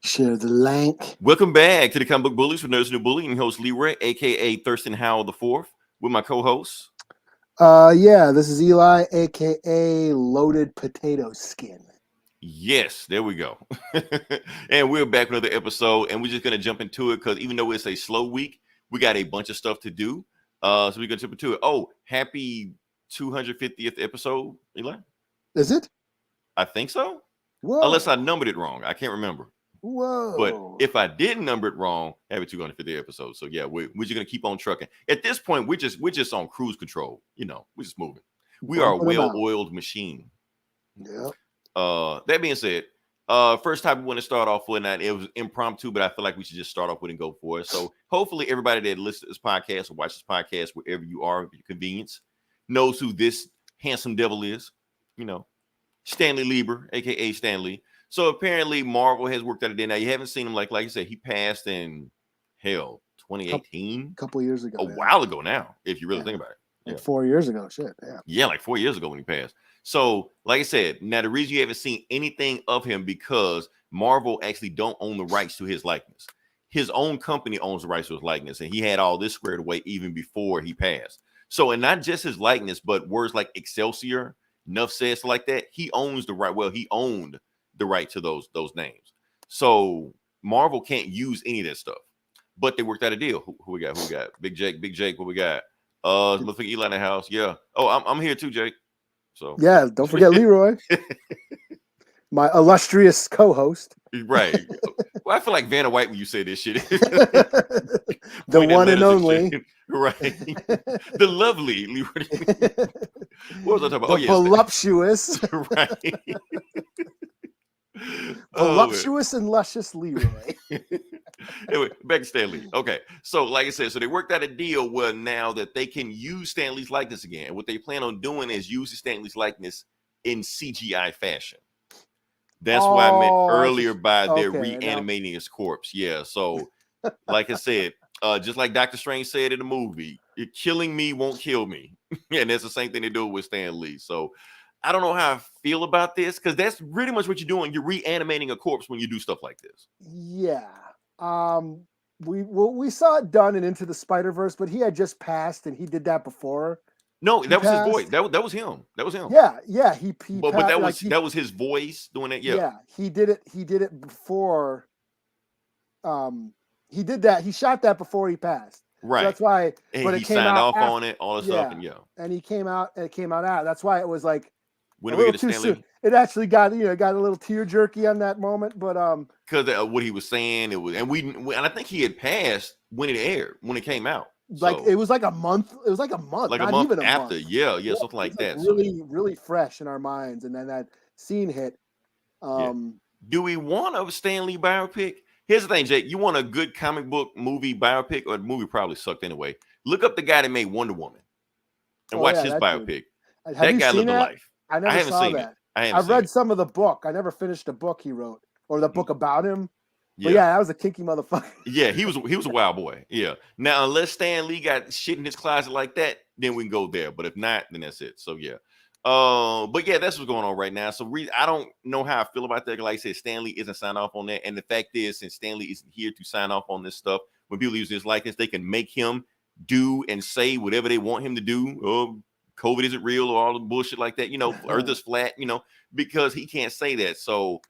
Share the link. Welcome back to the Comic Book Bullies with Nerds New Bully and host Leroy, aka Thurston Howell the Fourth, with my co-hosts. Yeah, this is Eli, aka Loaded Potato Skin. Yes, there we go. And we're back with another episode, and we're just gonna jump into it because even though it's a slow week, we got a bunch of stuff to do. So we're gonna jump into it. Oh, happy 250th episode, Eli. Is it? I think so. Whoa. Unless I numbered it wrong, I can't remember. Whoa. But if I didn't number it wrong, happy 250 episodes. So yeah, we're just gonna keep on trucking. At this point, we're just on cruise control. You know, we're just moving. We are a well-oiled machine. Yeah. That being said, first time we want to start off with that. It was impromptu, but I feel like we should just start off with and go for it. So hopefully everybody that listens to this podcast or watches this podcast, wherever you are, at your convenience, knows who this handsome devil is. You know, Stanley Lieber, aka Stanley. So apparently Marvel has worked out a day. Now you haven't seen him like I said, he passed in 2018. A couple years ago. A while ago now, if you really think about it. Yeah. Like 4 years ago, shit. Yeah, like 4 years ago when he passed. So, like I said, now the reason you haven't seen anything of him because Marvel actually don't own the rights to his likeness. His own company owns the rights to his likeness, and he had all this squared away even before he passed. So, and not just his likeness, but words like Excelsior, Nuff says like that. He owns the right. Well, he owned the right to those names. So Marvel can't use any of that stuff. But they worked out a deal. Who we got? Big Jake. What we got? Motherfucker Eli in the house. Yeah. Oh, I'm here too, Jake. So yeah, don't forget Leroy, my illustrious co-host. Right. Well, I feel like Vanna White when you say this shit. The one and only. Right. The lovely Leroy. What was I talking about? The voluptuous. Right. Voluptuous and luscious Leroy. Anyway, back to Stan Lee. Okay, so like I said, so they worked out a deal where now that they can use Stan Lee's likeness again. And what they plan on doing is using Stan Lee's likeness in CGI fashion. That's what I meant earlier by they're reanimating his corpse. Yeah, so like I said, just like Doctor Strange said in the movie, killing me won't kill me. And that's the same thing they do with Stan Lee. So I don't know how I feel about this because that's pretty much what you're doing. You're reanimating a corpse when you do stuff like this. Yeah. We saw it done in Into the Spider-Verse, but he had just passed and he did that before. No, that was his voice. That was him. That was him. Yeah. He but that was that was his voice doing it. Yeah. He did it before. He did that. He shot that before he passed. Right. So that's why. And but he it came signed out off on it, all this stuff, and And he came out. It came out out. That's why it was like. When we get to Stanley, it actually got got a little tear jerky on that moment, but because what he was saying, it was, and I think he had passed when it aired, when it came out. Like it was like a month. It was like a month, like not a month even a after. month. Yeah, something like that. Really fresh in our minds, and then that scene hit. Do we want a Stan Lee biopic? Here's the thing, Jake. You want a good comic book movie biopic, or the movie probably sucked anyway. Look up the guy that made Wonder Woman and watch his biopic. That guy lived a life. I haven't saw that. I've read some of the book. I never finished the book he wrote or the book about him. But yeah, that was a kinky motherfucker. Yeah, he was a wild boy. Yeah. Now, unless Stan Lee got shit in his closet like that, then we can go there. But if not, then that's it. So yeah. But yeah, that's what's going on right now. So I don't know how I feel about that. Like I said, Stan Lee isn't signed off on that. And the fact is, since Stan Lee isn't here to sign off on this stuff, when people use his likeness, they can make him do and say whatever they want him to do. COVID isn't real or all the bullshit like that, Earth is flat, because he can't say that. So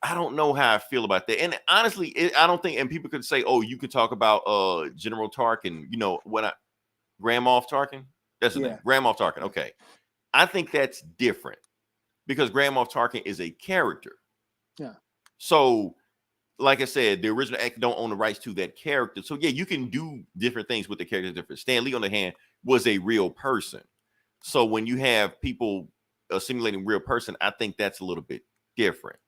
I don't know how I feel about that. And honestly, I don't think, and people could say, oh, you could talk about General Tarkin, Grand Moff Tarkin. That's the name, Grand Moff Tarkin. Okay. I think that's different because Grand Moff Tarkin is a character. Yeah. So like I said, the original actor don't own the rights to that character. So yeah, you can do different things with the character different. Stan Lee, on the hand, was a real person. So when you have people simulating real person, I think that's a little bit different,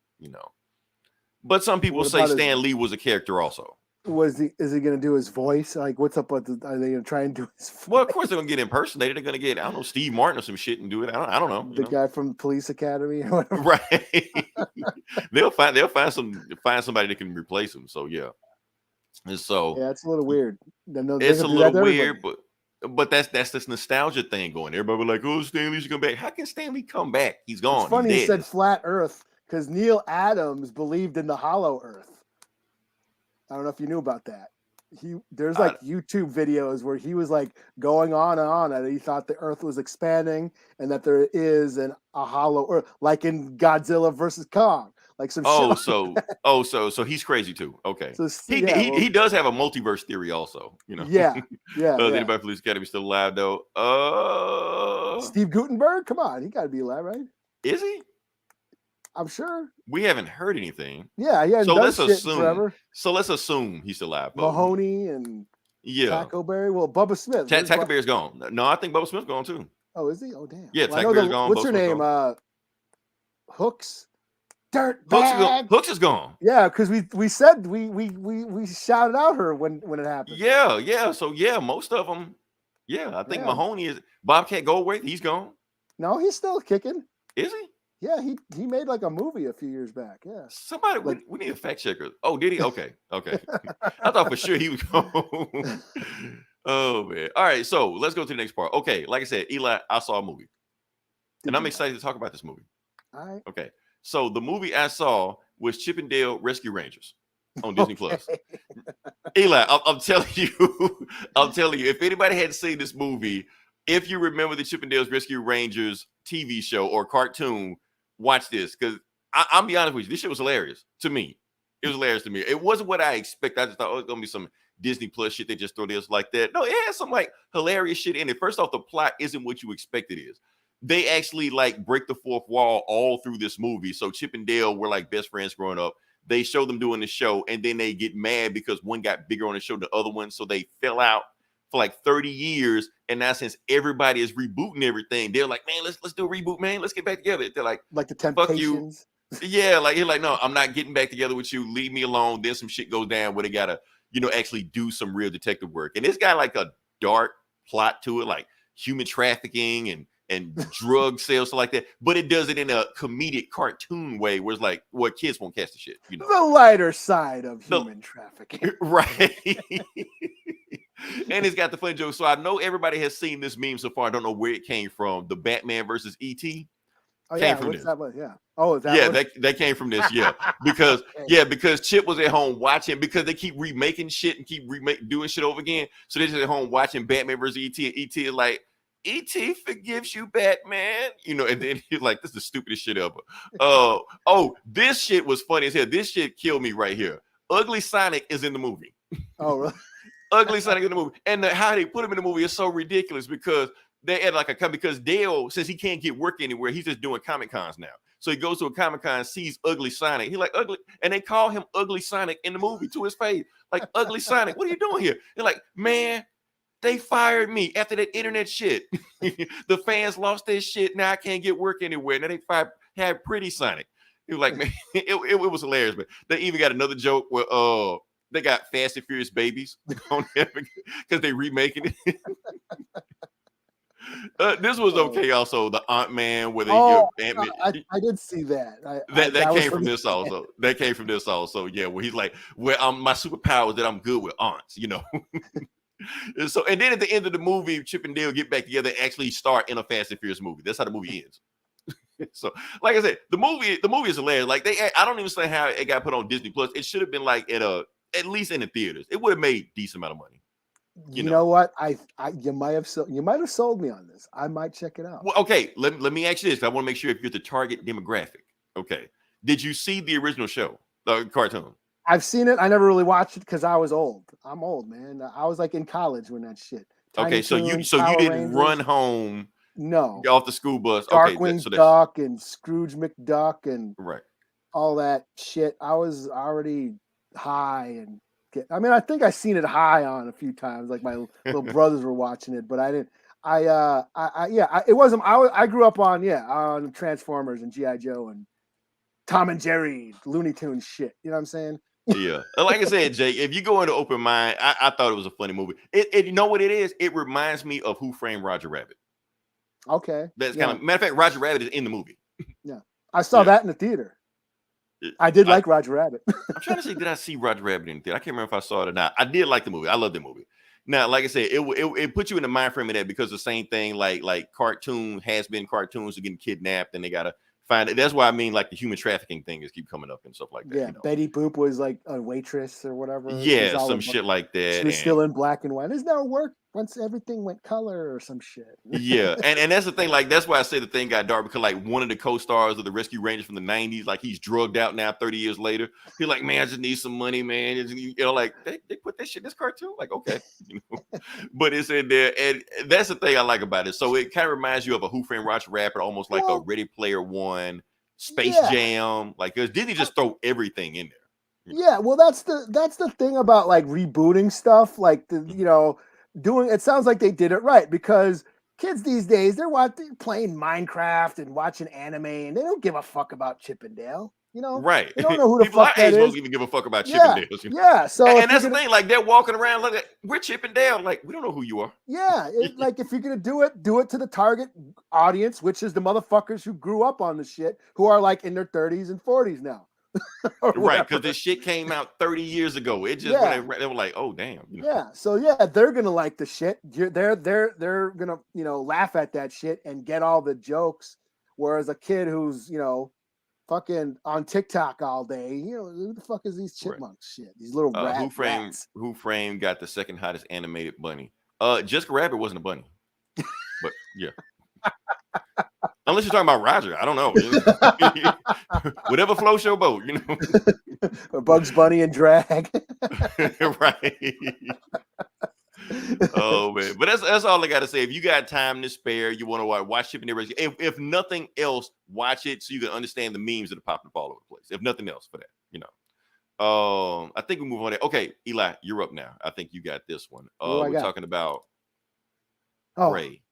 But some people say Stan Lee was a character also. Is he going to do his voice? Like, what's up with are they going to try and do his voice? Well, of course they're going to get impersonated. They're going to get, I don't know, Steve Martin or some shit and do it. I don't know. The guy from Police Academy or whatever. Right. they'll find somebody that can replace him. So yeah. And so yeah, it's a little weird. It's a little weird, but that's this nostalgia thing going. Everybody like, oh, Stan Lee should come back. How can Stan Lee come back? He's gone. It's funny you said flat Earth because Neil Adams believed in the hollow Earth. I don't know if you knew about that. There's like YouTube videos where he was like going on and on, and he thought the Earth was expanding and that there is a hollow Earth, like in Godzilla versus Kong, like some shit. So he's crazy too. Okay, So he does have a multiverse theory also. You know. Yeah. Anybody Police Academy still alive though? Steve Gutenberg, come on, he got to be alive, right? Is he? I'm sure. We haven't heard anything. Yeah. So let's assume. Forever. So let's assume he's still alive. Mahoney and Taco Berry. Well, Bubba Smith. Taco Berry's gone. No, I think Bubba Smith's gone too. Oh, is he? Oh, damn. Yeah, Taco Berry's gone. What's her name? Hooks. Hooks is gone. Yeah, because we said we shouted out her when it happened. Yeah. So most of them. Yeah, I think Mahoney is Bobcat Goldthwait. He's gone. No, he's still kicking. Is he? Yeah, he made like a movie a few years back. Yeah. Somebody, we need a fact checker. Oh, did he? Okay. I thought for sure he was gone. Oh man. All right, so let's go to the next part. Okay, like I said, Eli, I saw a movie, and I'm excited to talk about this movie. All right. Okay, so the movie I saw was Chip and Dale Rescue Rangers on Disney Plus. Eli, I'm telling you, if anybody hadn't seen this movie, if you remember the Chip and Dale's Rescue Rangers TV show or cartoon, watch this, because I'll be honest with you, this shit was hilarious to me. It was hilarious to me. It wasn't what I expected. I just thought, it's gonna be some Disney Plus shit. They just throw this like that. No, it has some like hilarious shit in it. First off, the plot isn't what you expect it is. They actually like break the fourth wall all through this movie. So Chip and Dale were like best friends growing up. They show them doing the show, and then they get mad because one got bigger on the show than the other one. So they fell out for like 30 years. And now since everybody is rebooting everything, they're like, man, let's do a reboot, man. Let's get back together. They're like the Temptations. Fuck you. Yeah, like you're like, no, I'm not getting back together with you. Leave me alone. Then some shit goes down where they gotta, actually do some real detective work. And it's got like a dark plot to it, like human trafficking and drug sales, stuff like that. But it does it in a comedic cartoon way where it's like, well, kids won't catch the shit. The lighter side of human trafficking. Right. And it's got the funny joke. So I know everybody has seen this meme so far. I don't know where it came from. The Batman versus E.T. Oh, yeah. What's that one? Yeah. Oh, is that one? That came from this. Yeah. Because Chip was at home watching, because they keep remaking shit and keep doing shit over again. So they're just at home watching Batman versus E.T. And E.T. is like, E.T. forgives you, Batman. And then he's like, this is the stupidest shit ever. This shit was funny as hell. This shit killed me right here. Ugly Sonic is in the movie. Oh, really? Ugly Sonic in the movie. And how they put him in the movie is so ridiculous, because they had like because Dale, since he can't get work anywhere, he's just doing Comic Cons now. So he goes to a Comic Con, sees Ugly Sonic. He's like, ugly. And they call him Ugly Sonic in the movie to his face. Like, Ugly Sonic, what are you doing here? They're like, man, they fired me after that internet shit. The fans lost their shit. Now I can't get work anywhere. Now they had Pretty Sonic. He was like, man, it was hilarious. But they even got another joke where they got Fast and Furious babies on there because they remaking it. This was okay. Also, the Aunt Man where they. I did see that. That came from this also. That came from this also. Yeah, where he's like, "Well, my superpower is that I'm good with aunts," So, and then at the end of the movie, Chip and Dale get back together and actually start in a Fast and Furious movie. That's how the movie ends. So, like I said, the movie is hilarious. Like I don't even say how it got put on Disney Plus. It should have been like at least in the theaters. It would have made decent amount of money. You know what? You might have sold me on this. I might check it out. Well, okay. Let me ask you this. I want to make sure if you're the target demographic. Okay. Did you see the original show, the cartoon? I've seen it. I never really watched it because I was old. I'm old, man. I was like in college when that shit. Okay, so you didn't run home. No. Off the school bus. Darkwing Duck and Scrooge McDuck and right. all that shit. I was already high and I think I seen it high on a few times. Like my little brothers were watching it, but I didn't. It wasn't. I grew up on Transformers and G.I. Joe and Tom and Jerry, Looney Tunes shit. You know what I'm saying? Yeah. Like I said, Jake, if you go into open mind, I thought it was a funny movie. You know what it is? It reminds me of Who Framed Roger Rabbit. Okay. That's kind of matter of fact, Roger Rabbit is in the movie. Yeah. I saw that in the theater. I did like Roger Rabbit. I'm trying to say, did I see Roger Rabbit in the theater? I can't remember if I saw it or not. I did like the movie. I love the movie. Now, like I said, it puts you in the mind frame of that because the same thing, like cartoons are getting kidnapped and they gotta find it. That's why I mean, like the human trafficking thing is keep coming up and stuff like that. Yeah, You know, Betty Boop was like a waitress or whatever. yeah, some shit like that. She was And still in black and white. There's no work once everything went color or some shit. yeah, and that's the thing. Like that's why I say the thing got dark, because like one of the co-stars of the Rescue Rangers from the '90s, like he's drugged out now, 30 years later. He's like, man, I just need some money, man. You know, like they put that shit in this cartoon. Like, okay, you know, but it's in there, and that's the thing I like about it. So it kind of reminds you of a Who Framed Roger Rabbit, almost like a Ready Player One, Space Jam. Like, didn't he just throw everything in there? Yeah, well, that's the thing about like rebooting stuff. Like doing it sounds like they did it right, because kids these days they're playing Minecraft and watching anime, and they don't give a fuck about Chippendale. You know, right? They don't know who the People fuck that is. Don't even give a fuck about Chippendales. You know? Yeah. So and that's the thing. Like they're walking around like we're Chippendale. Like we don't know who you are. Yeah, like if you're gonna do it to the target audience, which is the motherfuckers who grew up on the shit, who are like in their 30s and 40s now. Right, because this shit came out 30 years ago. It just they were like, oh damn. You know? Yeah, so they're gonna like the shit. They're gonna laugh at that shit and get all the jokes. Whereas a kid who's fucking on TikTok all day, who the fuck is these chipmunks shit? These little rats. Who Framed got the second hottest animated bunny? Jessica Rabbit wasn't a bunny, but yeah. Unless you're talking about Roger, I don't know. Whatever floats your boat, Or Bugs Bunny and drag. Right. Oh man, but that's all I gotta say. If you got time to spare, you want to watch Chippendale Rescue. If nothing else, watch it so you can understand the memes that are popping up all over the place. If nothing else, for that, I think we move on. Okay, Eli, you're up now. I think you got this one. We're talking about Prey.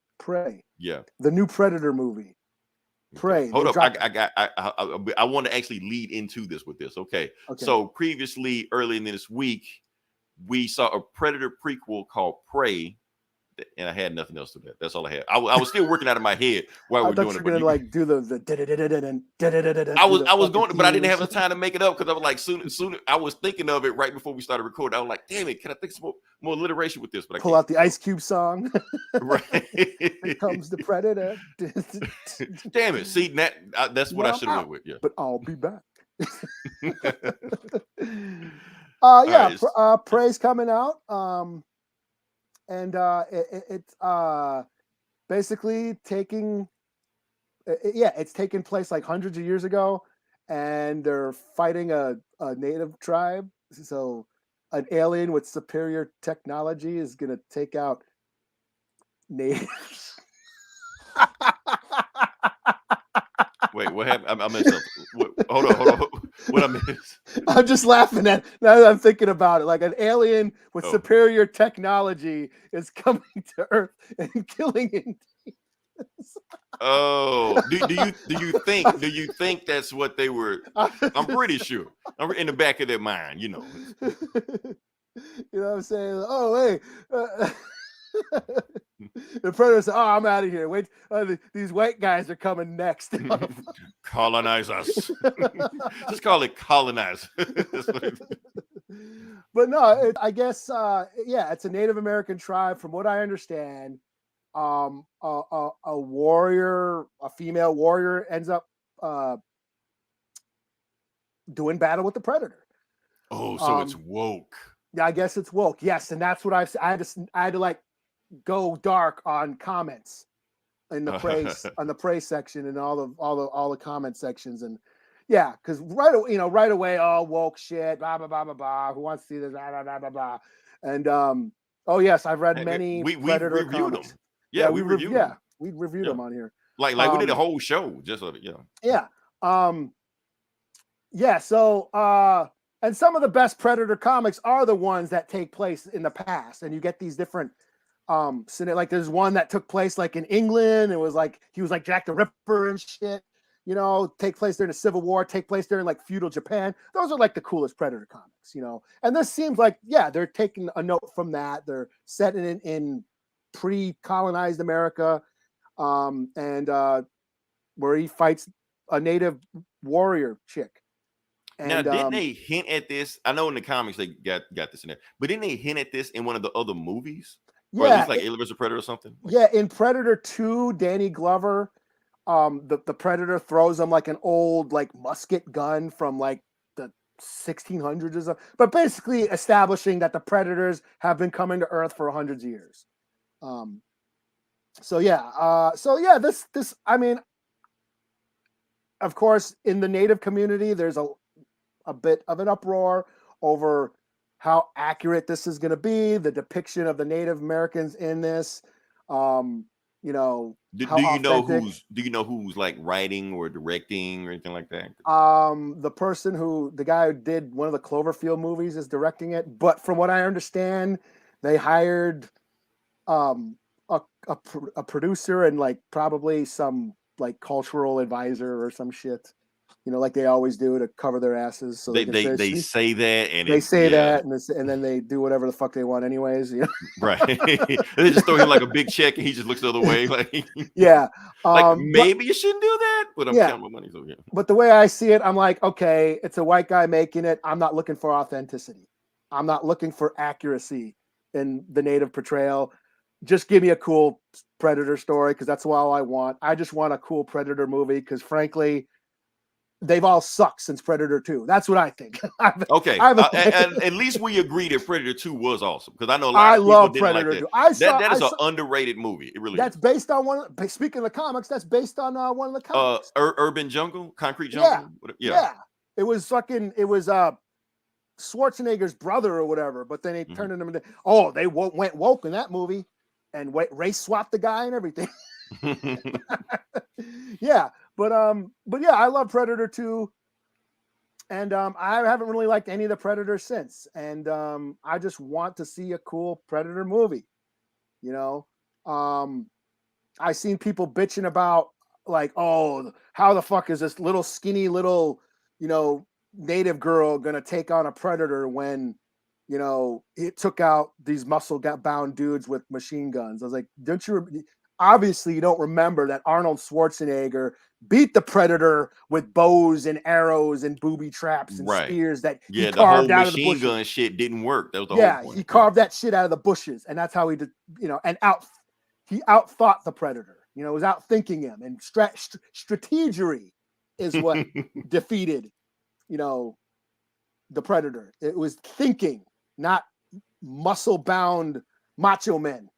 Yeah, the new Predator movie. Prey. Hold up, I want to actually lead into this with this. Okay. So previously, early in this week, we saw a Predator prequel called Prey, and I had nothing else to that. That's all I had. I was still working out of my head while we're doing it. Gonna like do the I was going, but I didn't have the time to make it up, because I was like, soon I was thinking of it right before we started recording. I was like, damn it, can I think some more alliteration with this? But I pull out the Ice Cube song. Right. Here comes the Predator. Damn it. See, that's what I should have went with. Yeah. But I'll be back. Prey's coming out. And it's basically it's taking place like hundreds of years ago, and they're fighting a native tribe. So an alien with superior technology is gonna take out natives. Wait, what happened? I messed up. Hold on. What I missed? I'm just laughing at now that I'm thinking about it. Like an alien with superior technology is coming to Earth and killing Indians. Oh, do you think that's what they were? I'm pretty sure. I'm in the back of their mind, You know what I'm saying? Oh, hey. The Predator said, "Oh, I'm out of here. Wait, these white guys are coming next. Colonize us." Just call it colonize. But no, I guess it's a Native American tribe. From what I understand, a warrior, a female warrior, ends up doing battle with the Predator. Oh, so it's woke. Yeah, I guess it's woke. Yes, and that's what I had to like go dark on comments in the praise on the praise section and all the comment sections, and because right away, all woke shit, blah blah blah blah blah. Who wants to see this? Blah blah blah blah blah. And yes, I've read many Predator reviewed comics. them. Yeah, we reviewed them. Yeah, we reviewed them on here. Like we did a whole show just of it. Yeah. So and some of the best Predator comics are the ones that take place in the past, and you get these different like there's one that took place like in England. It was like he was like Jack the Ripper and shit, take place during the Civil War, take place during like feudal Japan. Those are like the coolest Predator comics, and this seems like they're taking a note from that. They're set in pre-colonized America, and where he fights a native warrior chick. And, now, didn't they hint at this? I know in the comics they got this in there, but didn't they hint at this in one of the other movies? Or at least like Alien vs. Predator or something? Yeah, in Predator 2, Danny Glover the Predator throws him like an old like musket gun from like the 1600s or something, but basically establishing that the Predators have been coming to Earth for hundreds of years. So yeah, this I mean, of course, in the Native community, there's a bit of an uproar over how accurate this is going to be, the depiction of the Native Americans in this. You know, Do how you know authentic. who's like writing or directing or anything like that? The guy who did one of the Cloverfield movies is directing it, but from what I understand, they hired a producer and like probably some like cultural advisor or some shit, you know, like they always do to cover their asses so they can say They say that and they it, say yeah. that and then they do whatever the fuck they want anyways, you know? Right. They just throw him like a big check and he just looks the other way. Like, Yeah. like But maybe you shouldn't do that, but I'm yeah, counting my money. So yeah. but the way I see it, I'm like, okay, it's a white guy making it. I'm not looking for authenticity. I'm not looking for accuracy in the Native portrayal. Just give me a cool Predator story because that's all I want. I just want a cool Predator movie because frankly, they've all sucked since Predator 2. That's what I think. Okay. And at least we agree that Predator 2 was awesome because I know a lot of people love didn't Predator like 2. that. That is an underrated movie. It really that's is. Based on speaking of the comics, that's based on one of the comics. Urban Jungle, Concrete Jungle. Yeah. It was Schwarzenegger's brother or whatever, but then they turned him into they went woke in that movie and race swapped the guy and everything. Yeah, but yeah, I love Predator 2, and I haven't really liked any of the Predators since, and I just want to see a cool Predator movie. You know, I seen people bitching about like, oh, how the fuck is this little skinny little, you know, Native girl gonna take on a Predator when, you know, it took out these muscle bound dudes with machine guns. I was like, don't you? Obviously, you don't remember that Arnold Schwarzenegger beat the Predator with bows and arrows and booby traps and spears that he carved out of the bushes. Machine gun shit didn't work. That was the whole point. He carved that shit out of the bushes, and that's how he did, you know, and he outthought the Predator. You know, was outthinking him, and strategery is what defeated, you know, the Predator. It was thinking, not muscle-bound macho men.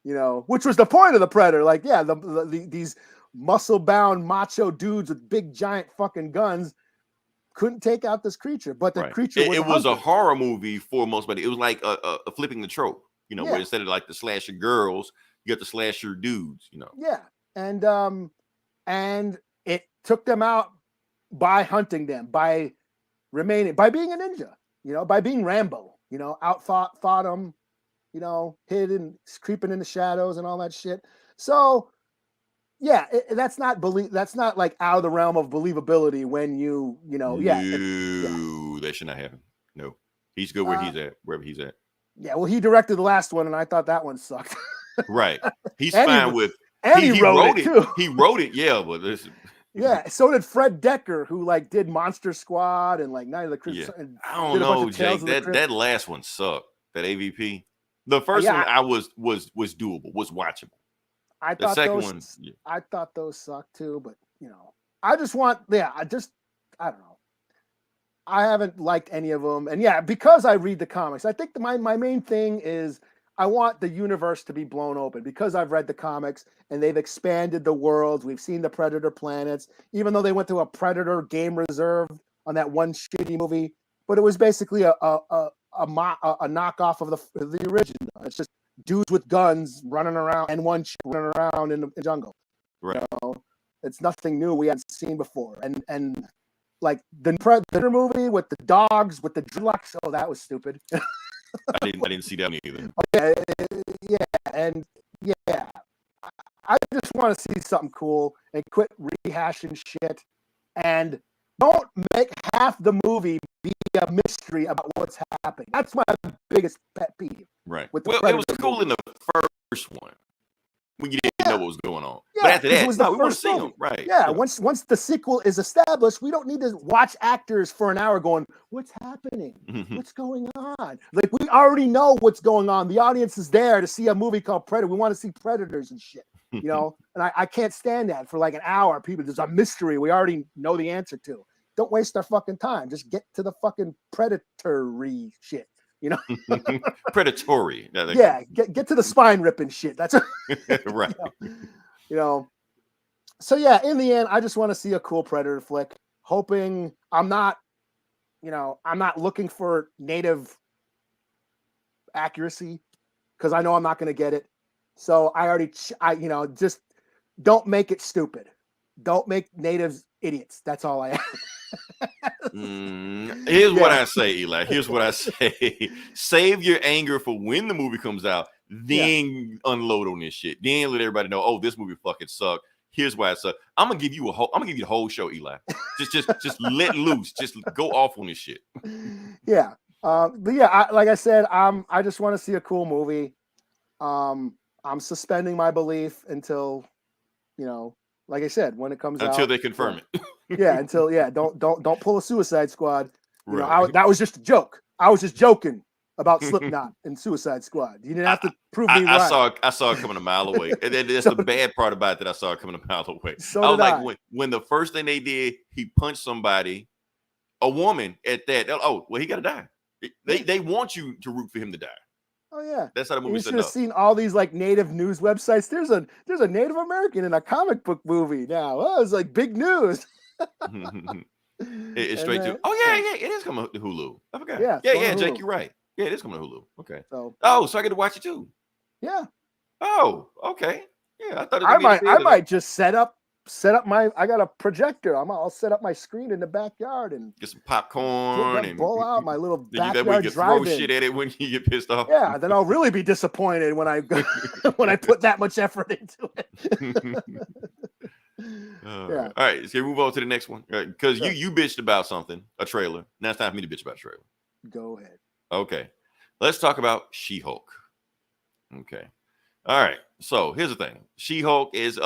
You know, which was the point of the Predator. Like, yeah, these muscle-bound macho dudes with big giant fucking guns couldn't take out this creature, but the creature it was a horror movie for most people. It was like a flipping the trope, you know, where instead of like the slasher girls, you got the slasher dudes, you know. Yeah, and it took them out by hunting them, by being a ninja, you know, by being Rambo, you know, thought them, you know, hidden, creeping in the shadows and all that shit. So yeah, that's not like out of the realm of believability when you know, that should not happen. No, he's good where he's at, wherever he's at. Yeah, well, he directed the last one, and I thought that one sucked. Right, he's fine with. And he wrote it too. He wrote it, yeah, but this. Yeah, so did Fred Decker, who like did Monster Squad and like Night of the Crypt. Yeah. I don't know, Jake. That last one sucked. That AVP. The first one I was doable, was watchable. I thought I thought those sucked too, but you know, I don't know. I haven't liked any of them, and yeah, because I read the comics, I think my main thing is I want the universe to be blown open because I've read the comics and they've expanded the worlds. We've seen the Predator planets, even though they went to a Predator game reserve on that one shitty movie, but it was basically a knockoff of the original. It's just dudes with guns running around and one chick running around in the jungle. Right. You know? It's nothing new we hadn't seen before. And like the Predator movie with the dogs with the dreadlocks. Oh, that was stupid. I didn't see that one either. Yeah. I just want to see something cool and quit rehashing shit. And don't make half the movie be a mystery about what's happening. That's my biggest pet peeve. Right. Well, it was cool in the first one when you didn't know what was going on. Yeah, but after that, we want to see them. Right. Yeah. Once the sequel is established, we don't need to watch actors for an hour going, "What's happening? What's going on?" Like we already know what's going on. The audience is there to see a movie called Predator. We want to see predators and shit. you know, and I can't stand that for like an hour. People, there's a mystery we already know the answer to. Don't waste our fucking time. Just get to the fucking predatory shit, you know. Predatory. Yeah, get to the spine ripping shit. That's right. You know. So yeah, in the end, I just want to see a cool Predator flick. Hoping I'm not looking for native accuracy because I know I'm not going to get it. So just don't make it stupid. Don't make natives idiots. That's all I ask. Here's what I say, Eli. Here's what I say. Save your anger for when the movie comes out, then unload on this shit. Then let everybody know, oh, this movie fucking sucked. Here's why it sucked. I'm gonna give you the whole show, Eli. Just let loose. Just go off on this shit. Yeah. But yeah, like I said, I just want to see a cool movie. I'm suspending my belief until, like I said, when it comes out. Until they confirm it. Don't pull a Suicide Squad. That was just a joke. I was just joking about Slipknot and Suicide Squad. You didn't have to prove me right. I saw it coming a mile away. And that's the bad part about it, that I saw it coming a mile away. So I was like, when the first thing they did, he punched somebody, a woman at that. Oh, well, he got to die. They want you to root for him to die. Oh yeah, that's how the movie. You should have seen all these like native news websites. There's a Native American in a comic book movie now. Oh, it's like big news. It's straight to. Oh yeah, it is coming to Hulu. I forgot. Yeah, Jake, you're right. Yeah, it is coming to Hulu. Okay. So I get to watch it too. Yeah. Oh, okay. Yeah, I thought I might just set up my. I got a projector. I'll set up my screen in the backyard and get some popcorn and pull out my little backyard that way you drive-in. throw shit at it when you get pissed off. Yeah, then I'll really be disappointed when I when I put that much effort into it. All right, so move on to the next one because you bitched about something, a trailer. Now it's time for me to bitch about a trailer. Go ahead. Okay, let's talk about She-Hulk. Okay. All right. So here's the thing. She-Hulk is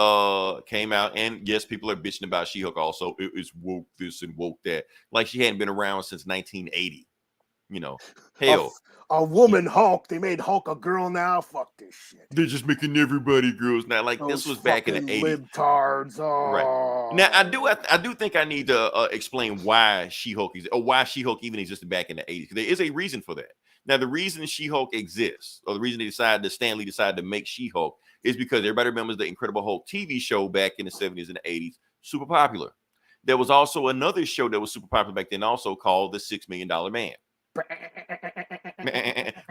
came out, and yes, people are bitching about She-Hulk also. It is woke this and woke that. Like she hadn't been around since 1980. Hell. A woman Hulk. They made Hulk a girl now. Fuck this shit. They're just making everybody girls now. Like this was back in the 80s. Libtards. Oh. Right. Now I do think I need to explain why She-Hulk why She-Hulk even existed back in the 80s. There is a reason for that. Now, the reason She-Hulk exists, or the reason Stan Lee decided to make She-Hulk, is because everybody remembers the Incredible Hulk TV show back in the 70s and the 80s, super popular. There was also another show that was super popular back then, also called The $6 Million Man.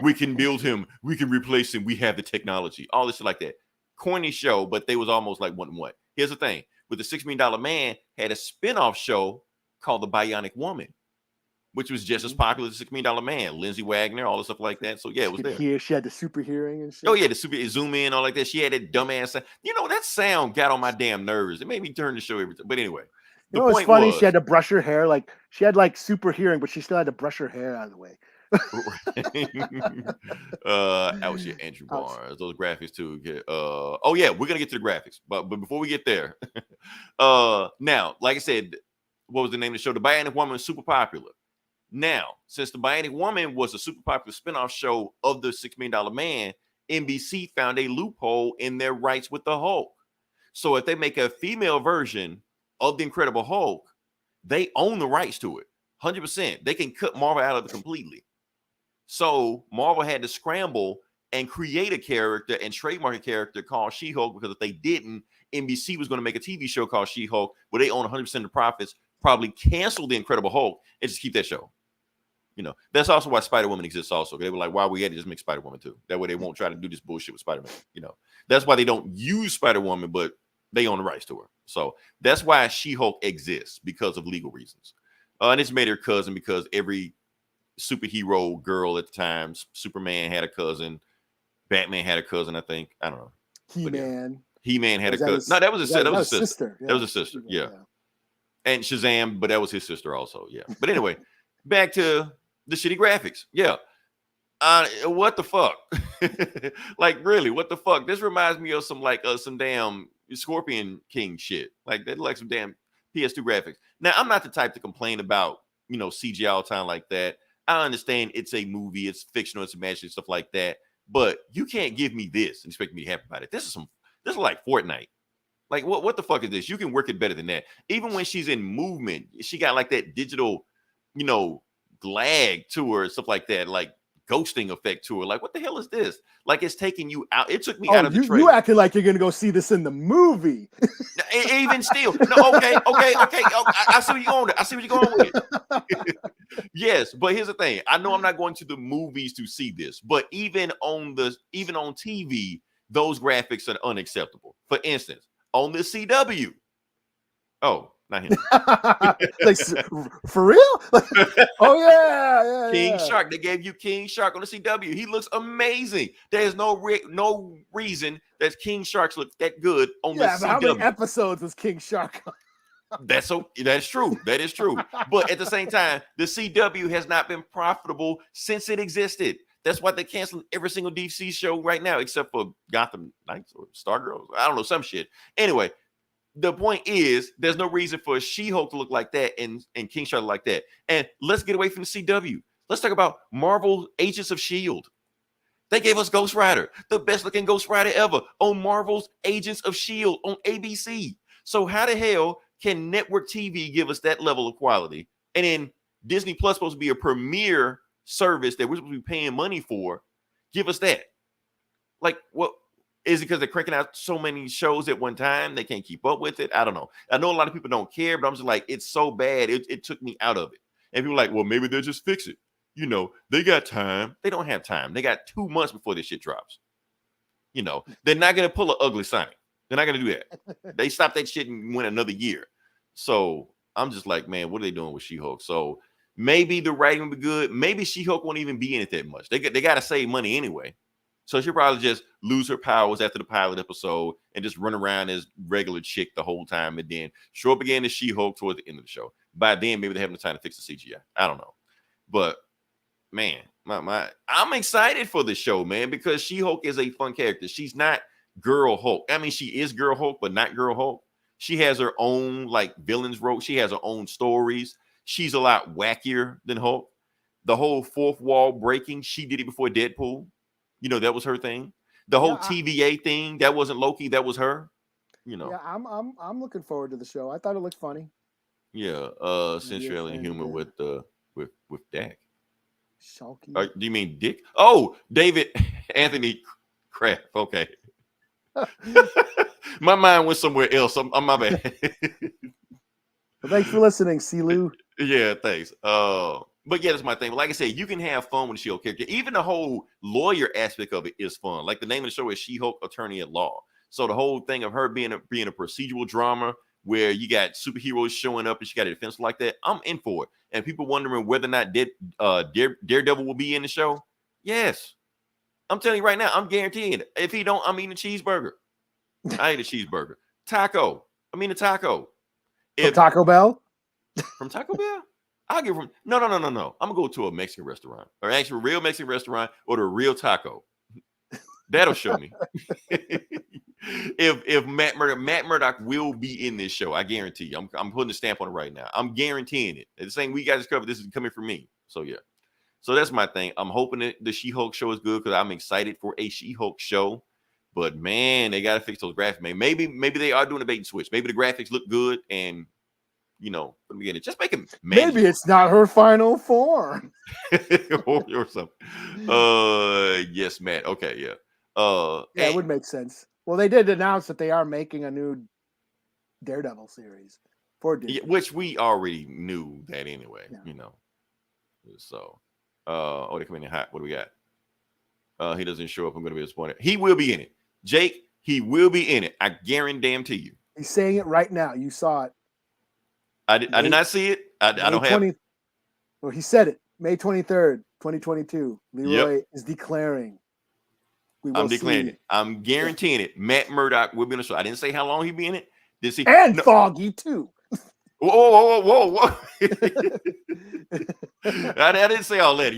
We can build him, we can replace him, we have the technology, all this shit like that. Corny show, but they was almost like what. Here's the thing: with the $6 Million Man had a spinoff show called The Bionic Woman, which was just as popular as the $6 Million Man. Lindsay Wagner, all the stuff like that. So yeah, it was there. She had the super hearing and shit. Oh yeah, the super zoom in, all like that. She had that dumbass sound. That sound got on my damn nerves. It made me turn the show every time. But anyway, the point was funny. She had to brush her hair. Like she had like super hearing, but she still had to brush her hair out of the way. Out here, Andrew Barnes. Those graphics too. Oh yeah, we're gonna get to the graphics, but before we get there, now, like I said, what was the name of the show? The Bionic Woman was super popular. Now, since The Bionic Woman was a super popular spinoff show of the $6 Million Man, NBC found a loophole in their rights with the Hulk. So if they make a female version of the Incredible Hulk, they own the rights to it, 100%. They can cut Marvel out of it completely. So Marvel had to scramble and create a character and trademark a character called She-Hulk, because if they didn't, NBC was going to make a TV show called She-Hulk where they own 100% of the profits, probably cancel the Incredible Hulk and just keep that show. That's also why Spider-Woman exists also. They were like, why we had to just make Spider-Woman too? That way they won't try to do this bullshit with Spider-Man. That's why they don't use Spider-Woman, but they own the rights to her. So that's why She-Hulk exists, because of legal reasons. And it's made her cousin, because every superhero girl at the time, Superman had a cousin, Batman had a cousin, I think. I don't know. He-Man had a cousin. No, that was his sister. That was his sister. That was his sister. Yeah. And Shazam, but that was his sister also. Yeah. But anyway, back to the shitty graphics. Yeah. What the fuck? Like, really, what the fuck? This reminds me of some damn Scorpion King shit. Like, that like some damn PS2 graphics. Now, I'm not the type to complain about, CGI all the time like that. I understand it's a movie, it's fictional, it's imaginary, stuff like that. But you can't give me this and expect me to be happy about it. This is This is like Fortnite. Like, what the fuck is this? You can work it better than that. Even when she's in movement, she got like that digital, lag to her, stuff like that, like ghosting effect to her. Like, what the hell is this? Like, it's taking you out. It took me out of the trailer. You acting like you're gonna go see this in the movie. Even still, no, okay. I see where you're going. I see where you're going with it. Yes, but here's the thing. I know I'm not going to the movies to see this, but even on TV, those graphics are unacceptable. For instance, on the CW. Oh, not him. Like, for real? Oh yeah. King Shark. They gave you King Shark on the CW. He looks amazing. There's no reason that King Sharks look that good on the CW. But how many episodes was King Shark on? That's true. That is true. But at the same time, the CW has not been profitable since it existed. That's why they're canceling every single DC show right now, except for Gotham Knights or Stargirls. I don't know, some shit. Anyway, the point is, there's no reason for She-Hulk to look like that and King Shark like that. And let's get away from the CW. Let's talk about Marvel Agents of S.H.I.E.L.D. They gave us Ghost Rider, the best looking Ghost Rider ever, on Marvel's Agents of S.H.I.E.L.D. on ABC. So how the hell can network TV give us that level of quality? And then Disney Plus supposed to be a premier service that we're supposed to be paying money for. Give us that. Like, what? Is it because they're cranking out so many shows at one time? They can't keep up with it? I don't know. I know a lot of people don't care, but I'm just like, it's so bad. It took me out of it. And people are like, well, maybe they'll just fix it. They got time. They don't have time. They got 2 months before this shit drops. They're not going to pull an ugly Sonic. They're not going to do that. They stopped that shit and went another year. So I'm just like, man, what are they doing with She-Hulk? So maybe the writing will be good. Maybe She-Hulk won't even be in it that much. They got to save money anyway. So she'll probably just lose her powers after the pilot episode and just run around as regular chick the whole time and then show up again as She-Hulk towards the end of the show. By then, maybe they have no time to fix the CGI. I don't know. But, man, I'm excited for the show, man, because She-Hulk is a fun character. She's not Girl Hulk. I mean, she is Girl Hulk, but not Girl Hulk. She has her own, like, villains wrote. She has her own stories. She's a lot wackier than Hulk. The whole fourth wall breaking, she did it before Deadpool. That was her thing. The whole TVA thing, that wasn't Loki, that was her. Yeah, I'm looking forward to the show. I thought it looked funny. Yeah, sensual and humor with Dak. Shulky. Do you mean Dick? Oh, David Anthony Crap. Okay. My mind went somewhere else. I'm my bad. Well, thanks for listening, COWBOY. Yeah, thanks. But yeah, that's my thing. Like I said, you can have fun with a She-Hulk character. Even the whole lawyer aspect of it is fun. Like the name of the show is She-Hulk Attorney at Law. So the whole thing of her being a procedural drama where you got superheroes showing up and she got a defense like that, I'm in for it. And people wondering whether or not Daredevil will be in the show. Yes. I'm telling you right now, I'm guaranteeing it. If he don't, I'm eating a cheeseburger. I ate a cheeseburger. Taco. I mean a taco. From Taco Bell? From Taco Bell? I'll give him no. I'm gonna go to a Mexican restaurant, or actually a real Mexican restaurant, or the real taco. That'll show me. if Matt Murdock will be in this show, I guarantee you. I'm putting a stamp on it right now. I'm guaranteeing it. The same we guys covered, this is coming from me. So yeah. So that's my thing. I'm hoping that the She-Hulk show is good because I'm excited for a She-Hulk show. But man, they gotta fix those graphics, man. Maybe they are doing a bait and switch. Maybe the graphics look good and from the beginning, just make it manageable. Maybe it's not her final form. or something. Yes, Matt. Okay, yeah. Yeah, it would make sense. Well, they did announce that they are making a new Daredevil series for Disney. Yeah, which we already knew that anyway, So they come in hot. What do we got? He doesn't show up. I'm gonna be disappointed. He will be in it. Jake, he will be in it. I guarantee you. He's saying it right now. You saw it. I did not see it. I don't have it. Well, he said it. May 23rd, 2022. Leroy is declaring. I'm declaring it. I'm guaranteeing it. Matt Murdock will be on the show. I didn't say how long he'd be in it. Did see? And Foggy too. Whoa. I didn't say all that.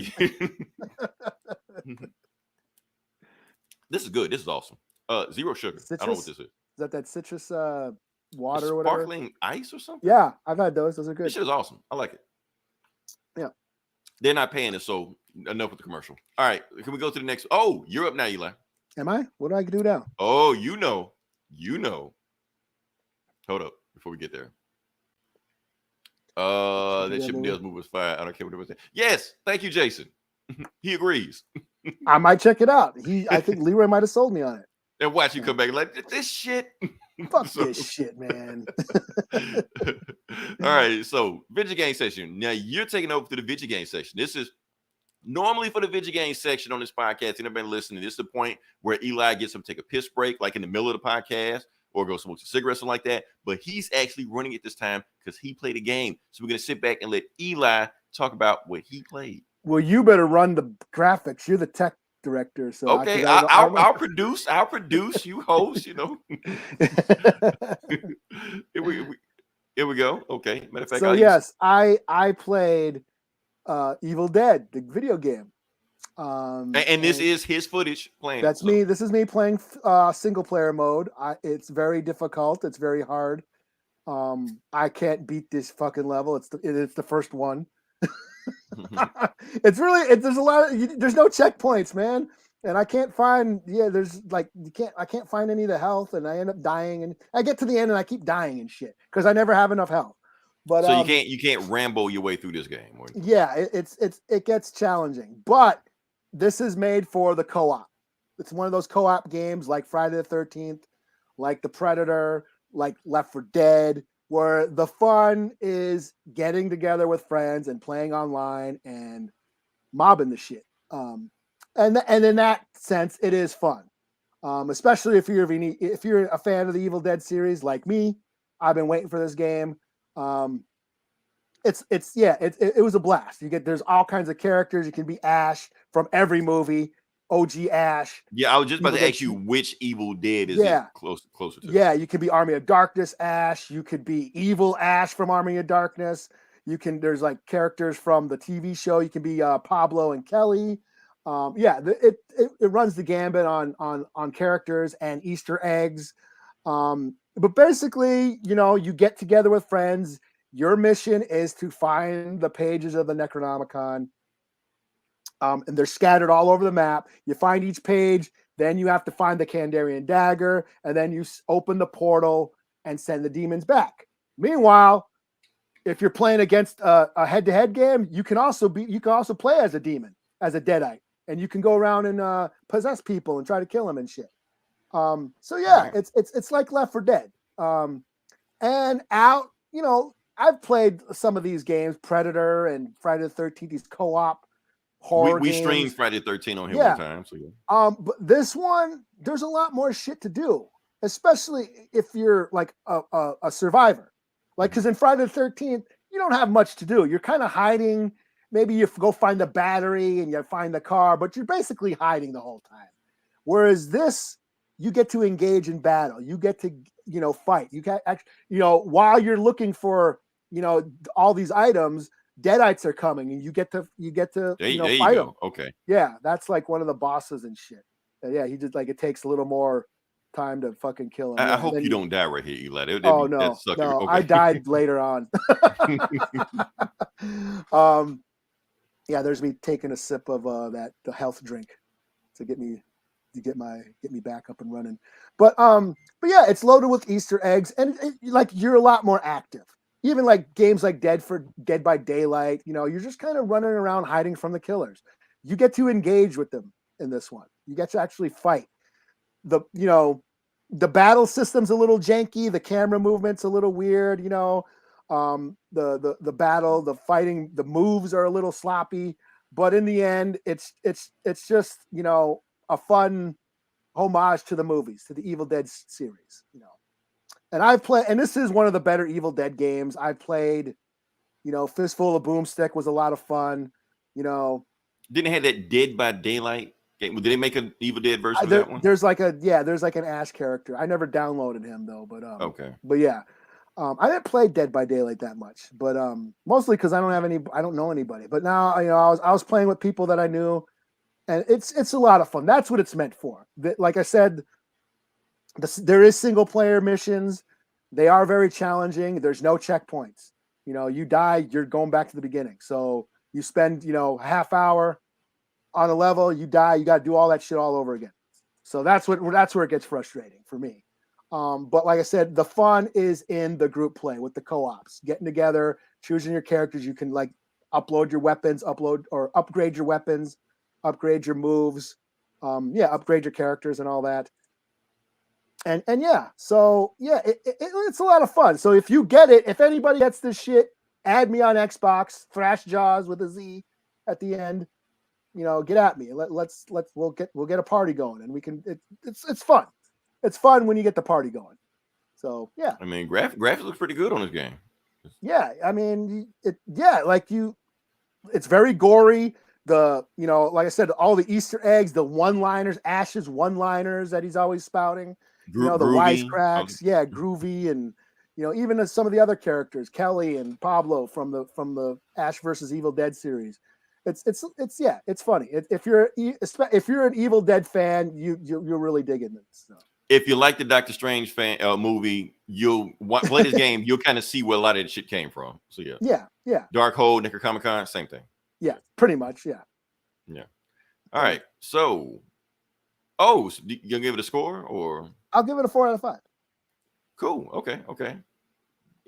This is good. This is awesome. Zero sugar. Citrus? I don't know what this is. Is that citrus water or whatever? Sparkling ice or something? Yeah, I've had those. Those are good. This shit is awesome. I like it. Yeah. They're not paying us, so enough with the commercial. All right. Can we go to the next? Oh, you're up now, Eli. Am I? What do I do now? Oh, you know. You know. Hold up before we get there. That Chip and Dale's movie was fire. I don't care what it was. Yes, thank you, Jason. He agrees. I might check it out. I think Leroy might have sold me on it. And watch you come back like this shit. Fuck this shit, man. All right, so Vidja Game section. Now you're taking over to the Vidja Game section. This is normally for the Vidja Game section on this podcast. Anybody listening, this is the point where Eli gets him to take a piss break, like in the middle of the podcast, or go smoke some cigarettes or like that. But he's actually running it this time because he played a game. So we're gonna sit back and let Eli talk about what he played. Well, you better run the graphics. You're the tech director. So okay, I'll produce. You host. You know. Here we go. Okay. Matter of fact, so yes, I played Evil Dead, the video game. And this is his footage playing. That's me. This is me playing single player mode. It's very difficult. It's very hard. I can't beat this fucking level. It's the first one. There's a lot of, there's no checkpoints, man, and I can't find I can't find any of the health, and I end up dying, and I get to the end and I keep dying and shit because I never have enough health. But so you can't Rambo your way through this game. Yeah, it gets challenging, but this is made for the co-op. It's one of those co-op games like Friday the 13th, like The Predator, like Left 4 Dead, where the fun is getting together with friends and playing online and mobbing the shit. And in that sense, it is fun, especially if you're a fan of the Evil Dead series like me. I've been waiting for this game. It was a blast. There's all kinds of characters. You can be Ash from every movie. OG Ash. Yeah, I was just about to ask you which Evil Dead is it closer to. Yeah, you could be Army of Darkness Ash. You could be Evil Ash from Army of Darkness. There's like characters from the TV show. You can be Pablo and Kelly. It runs the gambit on characters and Easter eggs. But basically, you get together with friends. Your mission is to find the pages of the Necronomicon. And they're scattered all over the map. You find each page, then you have to find the Kandarian dagger, and then you open the portal and send the demons back. Meanwhile, if you're playing against a head-to-head game, you can also play as a demon, as a deadite, and you can go around and possess people and try to kill them and shit. It's like Left 4 Dead. And out, I've played some of these games, Predator and Friday the 13th, these co-op horror we games. streamed Friday the 13th on here one time. So but this one, there's a lot more shit to do, especially if you're like a survivor. Like, because in Friday the 13th, you don't have much to do. You're kind of hiding. Maybe you go find the battery and you find the car, but you're basically hiding the whole time. Whereas this, you get to engage in battle. You get to, fight. You can actually, while you're looking for, all these items, Deadites are coming, and you get to fight them. Okay. Yeah, that's like one of the bosses and shit. Yeah, he just it takes a little more time to fucking kill him. I hope you don't die right here, Eli. No. Okay. I died later on. There's me taking a sip of the health drink to get me back up and running. But yeah, it's loaded with Easter eggs, and you're a lot more active. Even like games like Dead by Daylight, you're just kind of running around hiding from the killers. You get to engage with them in this one. You get to actually fight. The battle system's a little janky. The camera movement's a little weird. The battle, the fighting, the moves are a little sloppy. But in the end, it's just a fun homage to the movies, to the Evil Dead series. And I've played, and this is one of the better Evil Dead games I've played. Fistful of Boomstick was a lot of fun. Didn't it have that Dead by Daylight game? Did they make an Evil Dead version of that one? There's like an Ash character. I never downloaded him though, but okay. But yeah, I didn't play Dead by Daylight that much, but mostly because I don't know anybody. But now I was playing with people that I knew, and it's a lot of fun. That's what it's meant for. Like I said. There is single player missions. They are very challenging. There's no checkpoints. You die, you're going back to the beginning. So you spend, a half hour on a level, you die, you got to do all that shit all over again. So that's where it gets frustrating for me. But like I said, the fun is in the group play with the co-ops, getting together, choosing your characters. You can like upload your weapons, upgrade your weapons, upgrade your moves, upgrade your characters and all that. And so it's a lot of fun. So if you get it, if anybody gets this shit, add me on Xbox, Thrash Jaws with a Z at the end. Get at me. We'll get a party going, and we can. It's fun. It's fun when you get the party going. So yeah. I mean, graphics look pretty good on this game. Yeah, I mean, it's very gory. Like I said, all the Easter eggs, the one-liners, Ash's one-liners that he's always spouting. The wisecracks, groovy, and even as some of the other characters, Kelly and Pablo from the Ash versus Evil Dead series. It's funny. If you're an Evil Dead fan, you're really digging this. So. If you like the Doctor Strange movie, you'll play this game. You'll kind of see where a lot of the shit came from. So yeah. Dark Hole, Necronomicon, same thing. Yeah, pretty much. Yeah. All right. So you gonna give it a score, or I'll give it a 4 out of 5. Cool. Okay.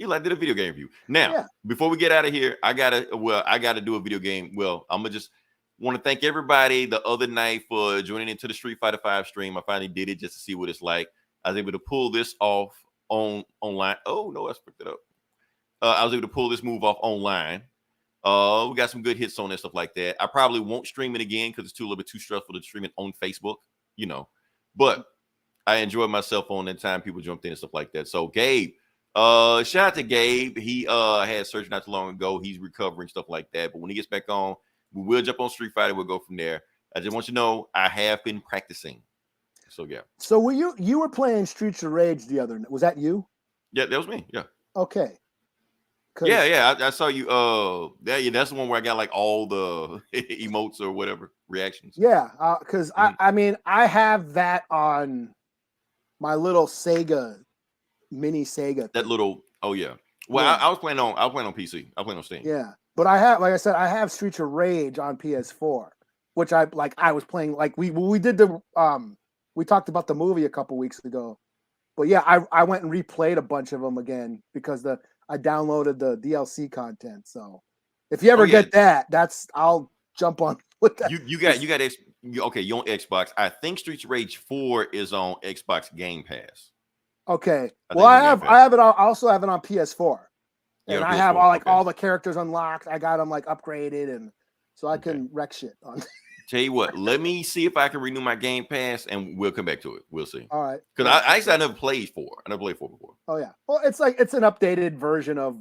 Eli did a video game review. Now, before we get out of here, I gotta do a video game. Well, I'm gonna just want to thank everybody the other night for joining into the Street Fighter 5 stream. I finally did it just to see what it's like. I was able to pull this off online. Oh no, I picked it up. I was able to pull this move off online. We got some good hits on it, stuff like that. I probably won't stream it again because it's a little bit too stressful to stream it on Facebook, But I enjoyed myself on that time. People jumped in and stuff like that. So Gabe, shout out to Gabe. He had surgery not too long ago. He's recovering, stuff like that. But when he gets back on, we will jump on Street Fighter. We'll go from there. I just want you to know I have been practicing. So yeah. So were you were playing Streets of Rage the other night? Was that you? Yeah, that was me. Yeah. Okay. Yeah. I saw you. That's the one where I got like all the emotes or whatever reactions. Yeah, because I have that on my little mini Sega. That little. Oh yeah. Well, I was playing on PC. I was playing on Steam. Yeah, but I have Streets of Rage on PS4, which I was playing. Like we did we talked about the movie a couple weeks ago, but yeah, I went and replayed a bunch of them again because I downloaded the DLC content. So if you ever get that, I'll jump on with that. Okay, you're on Xbox. I think Streets of Rage 4 is on Xbox Game Pass. Okay. Well, I have it. I also have it on PS4, and I have all the characters unlocked. I got them upgraded, and so I can wreck shit on. Tell you what, let me see if I can renew my Game Pass, and we'll come back to it. We'll see. All right. Because I never played 4. I never played 4 before. Oh yeah. Well, it's an updated version of,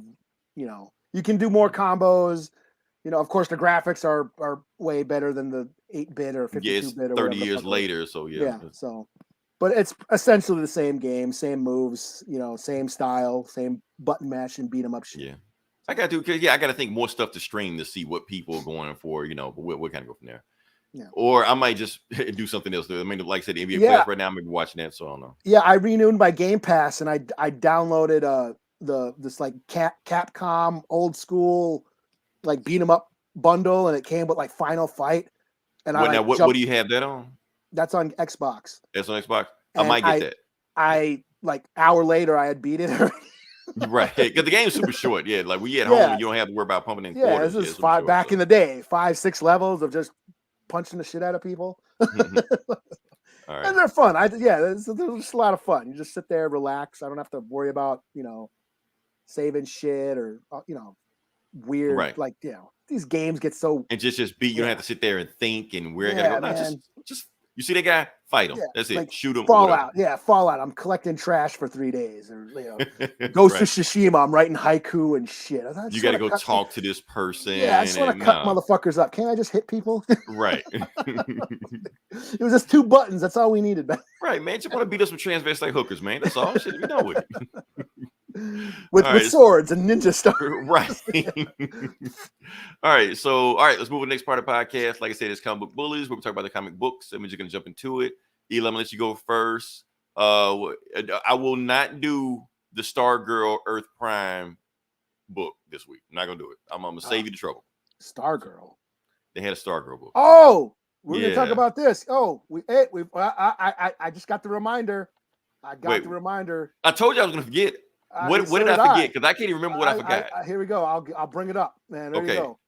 you can do more combos. Of course, the graphics are way better than the 8-bit or 52-bit. 30 years later. So yeah. So, but it's essentially the same game, same moves, same style, same button mash and beat 'em up shit. Yeah. I got to, because I got to think more stuff to stream to see what people are going for, but we'll kind of go from there. Yeah. Or I might just do something else. I mean, like I said, NBA players right now, I'm maybe watching that, so I don't know. Yeah, I renewed my Game Pass and I downloaded this Capcom old school beat 'em up bundle, and it came with Final Fight. And what do you have that on? That's on Xbox. That's on Xbox. I might get that. Hour later, I had beat it. Right, because the game is super short. Yeah, like we at home, you don't have to worry about pumping in quarters. This is back in the day, 5-6 levels of just punching the shit out of people. All right. And they're fun. They're just a lot of fun. You just sit there, relax. I don't have to worry about saving shit or weird these games get so and just beat. You don't have to sit there and think and where I gotta go. Just you see that guy, fight him. That's it. Shoot him. Fallout. Fallout. I'm collecting trash for 3 days, or Ghost of Tsushima. I'm writing haiku and shit. You got to go talk to this person. Yeah, I just want to cut motherfuckers up. Can't I just hit people? Right. It was just 2 buttons. That's all we needed. Right, man. Just want to beat up some transvestite hookers, man. That's all. Shit, you know it. with swords and ninja stuff. Right. All right, let's move to the next part of the podcast. Like I said, it's Comic Book Bullies, where we talk about the comic books, and we're just going to jump into it. Eli, I'm going to let you go first. I will not do the Stargirl Earth Prime book this week. I'm not going to do it. I'm going to save you the trouble. Stargirl? They had a Stargirl book. Oh, we're going to talk about this. Oh, I just got the reminder. I got Wait, the reminder. I told you I was gonna forget. What So did I forget? Because I can't even remember what I forgot. Here we go. I'll bring it up, man. There you go.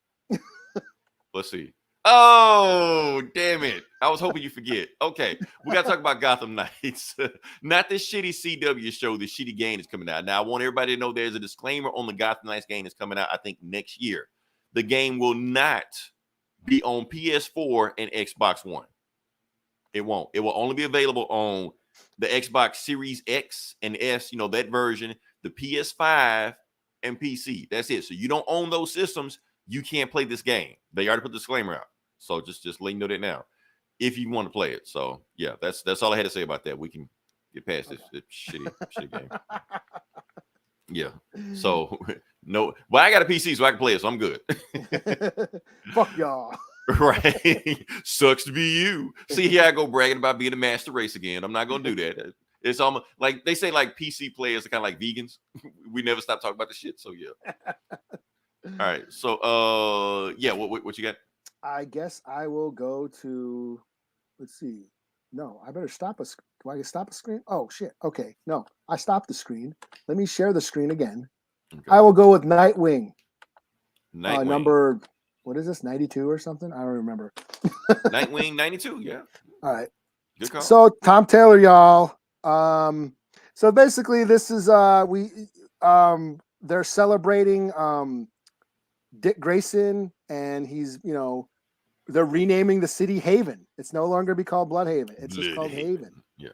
Let's see. Oh, damn it. I was hoping you forget. Okay. We got to talk about Gotham Knights. Not this shitty CW show. The shitty game is coming out. Now, I want everybody to know there's a disclaimer on the Gotham Knights game that's coming out, I think, next year. The game will not be on PS4 and Xbox One. It won't. It will only be available on the Xbox Series X and S, that version, the PS5 and PC. That's it. So you don't own those systems, you can't play this game. They already put the disclaimer out. So just let you know that now, if you want to play it. So yeah, that's all I had to say about that. We can get past this shitty game. Yeah. So no, well, I got a PC, so I can play it, so I'm good. Fuck y'all. Right. Sucks to be you. See, here I go bragging about being a master race again. I'm not gonna do that. It's almost like they say, like PC players are kind of like vegans. We never stop talking about the shit. So yeah. All right. So yeah, what you got? I guess I will go to, let's see. No, I better stop a do I stop a screen? Oh shit. Okay. No, I stopped the screen. Let me share the screen again. Okay. I will go with Nightwing. Nightwing. Number, what is this? 92 or something? I don't remember. Nightwing 92, yeah. All right. Good call. So Tom Taylor, y'all. So basically this is they're celebrating Dick Grayson, and he's, they're renaming the city Haven. It's no longer be called Bloodhaven. It's just called Haven. Yeah.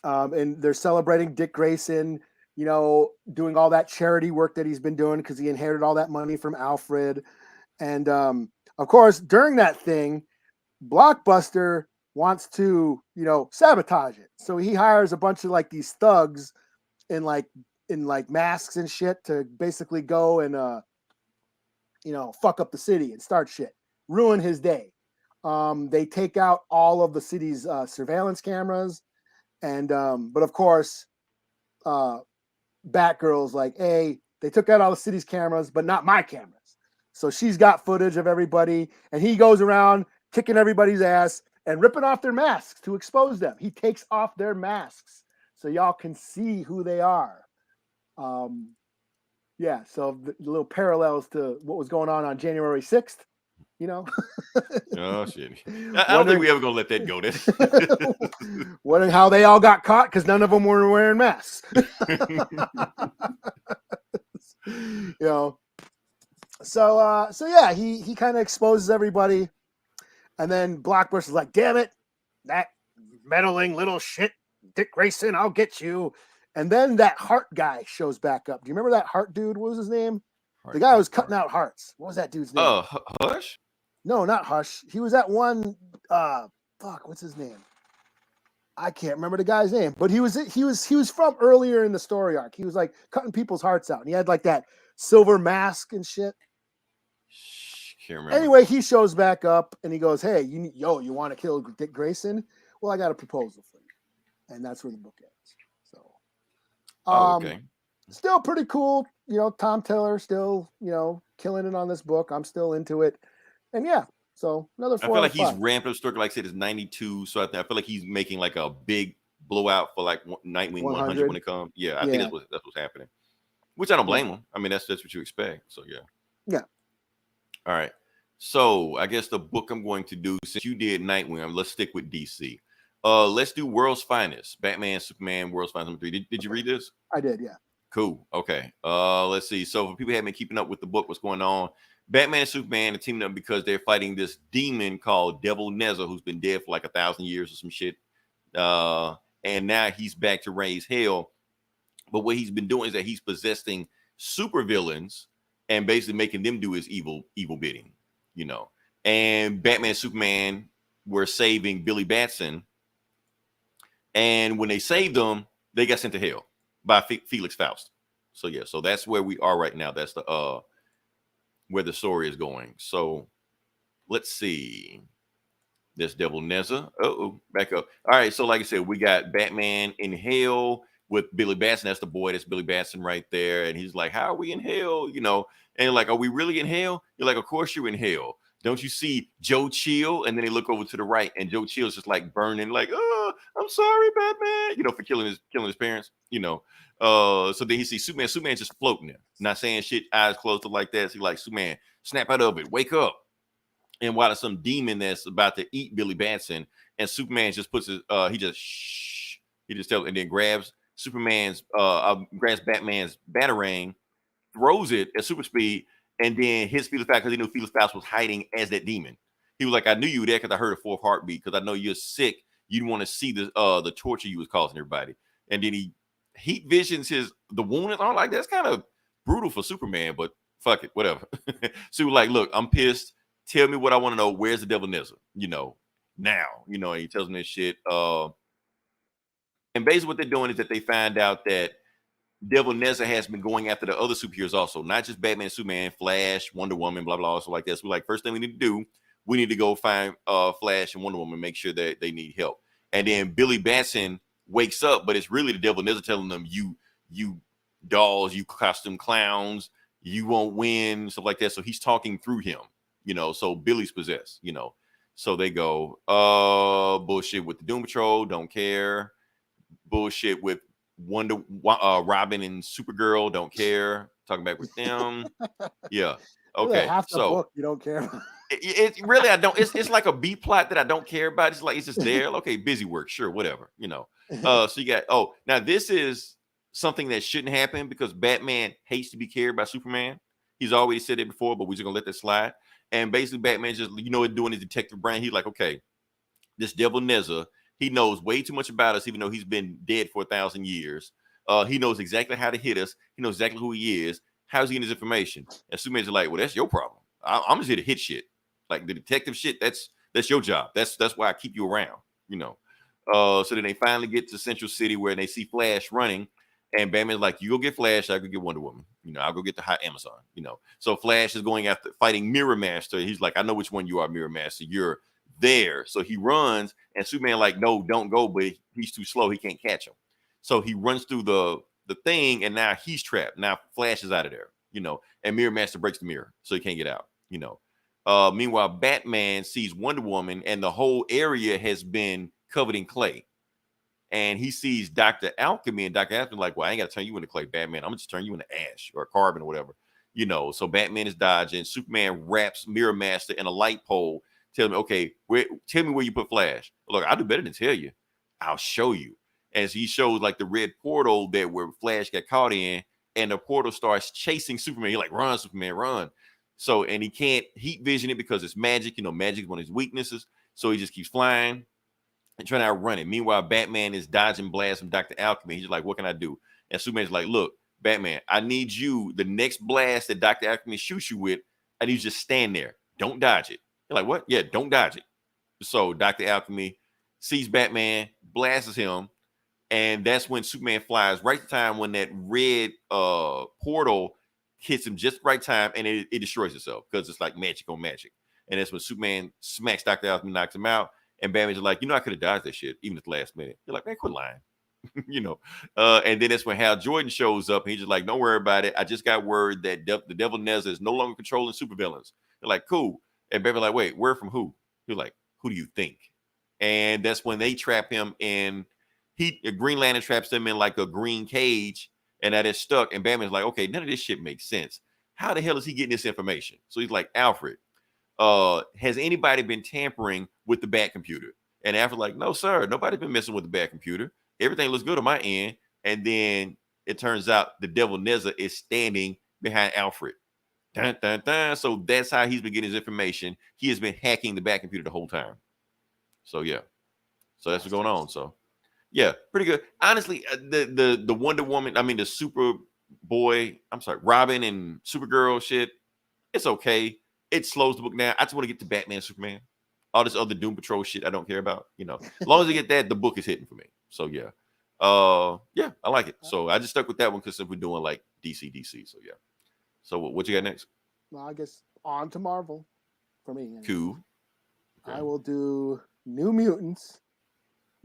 And they're celebrating Dick Grayson, doing all that charity work that he's been doing because he inherited all that money from Alfred. And of course, during that thing, Blockbuster wants to, sabotage it. So he hires a bunch of like these thugs in masks and shit to basically go and fuck up the city and start shit, ruin his day. They take out all of the city's surveillance cameras, and but of course, Batgirl's like, hey, they took out all the city's cameras, but not my cameras. So she's got footage of everybody, and he goes around kicking everybody's ass and ripping off their masks to expose them. He takes off their masks so y'all can see who they are. Yeah, so the little parallels to what was going on January 6th, Oh, shit. I don't think we ever going to let that go then. Wondering how they all got caught because none of them were wearing masks. So yeah, he kind of exposes everybody. And then Blockbuster's like, damn it, that meddling little shit, Dick Grayson, I'll get you. And then that heart guy shows back up. Do you remember that heart dude? What was his name? The guy who was cutting out hearts. What was that dude's name? Oh, Hush? No, not Hush. He was that one. What's his name? I can't remember the guy's name. But he was from earlier in the story arc. He was like cutting people's hearts out, and he had like that silver mask and shit. Can't remember. Anyway, he shows back up and he goes, "Hey, you want to kill Dick Grayson? Well, I got a proposal for you," and that's where the book ends. So, okay, still pretty cool. Tom Taylor still, killing it on this book. I'm still into it, and yeah. So another 4 I feel like he's 5. ramped up story. Like I said, it's 92. So I feel like he's making like a big blowout for like Nightwing 100 when it comes. Yeah, I think that's what's happening. Which I don't blame him. I mean, that's what you expect. So yeah. Yeah. All right. So I guess the book I'm going to do, since you did Nightwing, let's stick with DC. Let's do World's Finest. Batman, Superman, World's Finest number 3. Did you read this? I did, yeah. Cool. Okay. Let's see. So for people who haven't been keeping up with the book, what's going on? Batman and Superman are teaming up because they're fighting this demon called Devil Nezza, who's been dead for like 1,000 years or some shit. And now he's back to raise hell. But what he's been doing is that he's possessing supervillains and basically making them do his evil bidding, And Batman and Superman were saving Billy Batson. And when they saved them, they got sent to hell by Felix Faust. So yeah, so that's where we are right now. That's the where the story is going. So let's see. This Devil Nezza. Back up. All right, so like I said, we got Batman in hell with Billy Batson. That's the boy. That's Billy Batson right there. And he's like, how are we in hell? And like, are we really in hell? You're like, of course you're in hell. Don't you see Joe Chill? And then they look over to the right, and Joe Chill's just like burning, like, oh, I'm sorry, Batman, for killing his parents, So then he sees Superman. Superman's just floating there, not saying shit, eyes closed up like that. So he's like, Superman, snap out of it, wake up. And while there's some demon that's about to eat Billy Batson, and Superman just puts his he just tells, and then grabs Batman's batarang, throws it at super speed, and then hits Felix Faust because he knew Felix Faust was hiding as that demon. He was like, I knew you were there because I heard a fourth heartbeat, because I know you're sick. You didn't want to see the torture you was causing everybody. And then he heat visions the wound and all, like, that's kind of brutal for Superman, but fuck it, whatever. So he was like, look, I'm pissed. Tell me what I want to know. Where's the Devil Nizza? Now. And he tells me this shit. And basically what they're doing is that they find out that Devil Nizza has been going after the other superheroes also, not just Batman, Superman, Flash, Wonder Woman, blah, blah, so like that. So we're like, first thing we need to do, we need to go find Flash and Wonder Woman, make sure that they need help. And then Billy Batson wakes up, but it's really the Devil Nizza telling them, you dolls, you costume clowns, you won't win, stuff like that. So he's talking through him, so Billy's possessed, So they go, bullshit with the Doom Patrol, don't care. Bullshit with Robin and Supergirl, don't care. Talking back with them. Yeah. Okay. Really, half the book you don't care about. It really, I don't. It's like a B plot that I don't care about. It's like, it's just there. Okay, busy work, sure, whatever. So you got, now this is something that shouldn't happen because Batman hates to be carried by Superman. He's always said it before, but we're just gonna let that slide. And basically, Batman just, doing his detective brain. He's like, okay, this Devil Nizza, he knows way too much about us, even though he's been dead for 1,000 years. He knows exactly how to hit us. He knows exactly who he is. How's he getting his information? And Superman's like, well, that's your problem. I'm just here to hit shit. Like the detective shit, that's your job. That's why I keep you around, So then they finally get to Central City where they see Flash running. And Batman's like, you go get Flash, I go get Wonder Woman. I'll go get the hot Amazon, So Flash is going after fighting Mirror Master. He's like, I know which one you are, Mirror Master. You're there. So he runs, and Superman like, no, don't go, but he's too slow. He can't catch him. So he runs through the thing, and now he's trapped. Now Flash is out of there, and Mirror Master breaks the mirror, so he can't get out, Meanwhile, Batman sees Wonder Woman, and the whole area has been covered in clay. And he sees Dr. Alchemy, and Dr. Alchemy like, well, I ain't got to turn you into clay, Batman. I'm going to just turn you into ash or carbon or whatever. So Batman is dodging. Superman wraps Mirror Master in a light pole. Tell me, okay, tell me where you put Flash. Look, I'll do better than tell you. I'll show you. As he shows like the red portal that where Flash got caught in, and the portal starts chasing Superman. He's like, run, Superman, run. So, and he can't heat vision it because it's magic. Magic is one of his weaknesses. So he just keeps flying and trying to outrun it. Meanwhile, Batman is dodging blasts from Dr. Alchemy. He's like, what can I do? And Superman's like, look, Batman, I need you, the next blast that Dr. Alchemy shoots you with, I need you to just stand there. Don't dodge it. You're like, what? Yeah, don't dodge it. So Dr. Alchemy sees Batman, blasts him, and that's when Superman flies right the time when that red portal hits him just the right time, and it destroys itself because it's like magic on magic. And that's when Superman smacks Dr. Alchemy, knocks him out, and Batman's like, I could have dodged that shit even at the last minute. You're like, man, quit lying. And then that's when Hal Jordan shows up, and he's just like, don't worry about it. I just got word that the Devil Nizza is no longer controlling supervillains. They're like, cool. And Batman's like, wait, word from who? You're like, who do you think? And that's when they trap him in. Green Lantern traps him in like a green cage, and that is stuck. And Batman's like, okay, none of this shit makes sense. How the hell is he getting this information? So he's like, Alfred, has anybody been tampering with the Bat computer? And Alfred's like, no, sir, nobody's been messing with the Bat computer. Everything looks good on my end. And then it turns out the Devil Nizza is standing behind Alfred. Dun, dun, dun. So that's how he's been getting his information. He has been hacking the Bat computer the whole time. So yeah, so that's what's going on. So yeah, pretty good. Honestly, the Wonder Woman, I mean the Superboy, Robin and Supergirl shit, it's okay. It slows the book down. I just want to get to Batman, Superman. All this other Doom Patrol shit I don't care about. As long as I get that, the book is hitting for me. So yeah, yeah, I like it. So I just stuck with that one because we're doing like DC. So yeah. So what you got next? Well, I guess on to Marvel for me. Cool. Okay. I will do New Mutants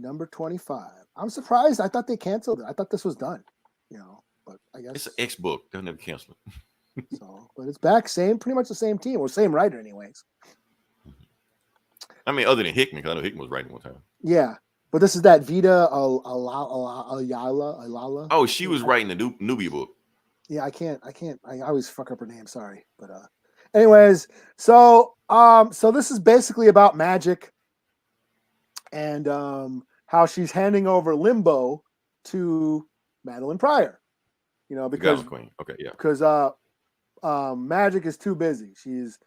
number 25. I'm surprised. I thought they canceled it. I thought this was done. But I guess it's an X book. They'll never cancel it. So, but it's back. Pretty much the same team or same writer, anyways. I mean, other than Hickman, 'cause I know Hickman was writing one time. Yeah, but this is that Vida Alala. Oh, she was writing the Nubia book. Yeah, I always fuck up her name, sorry. But anyways, so this is basically about magic and how she's handing over Limbo to Madeline Pryor. You know, The because Goblin Queen. Okay, yeah. because Magic is too busy. She's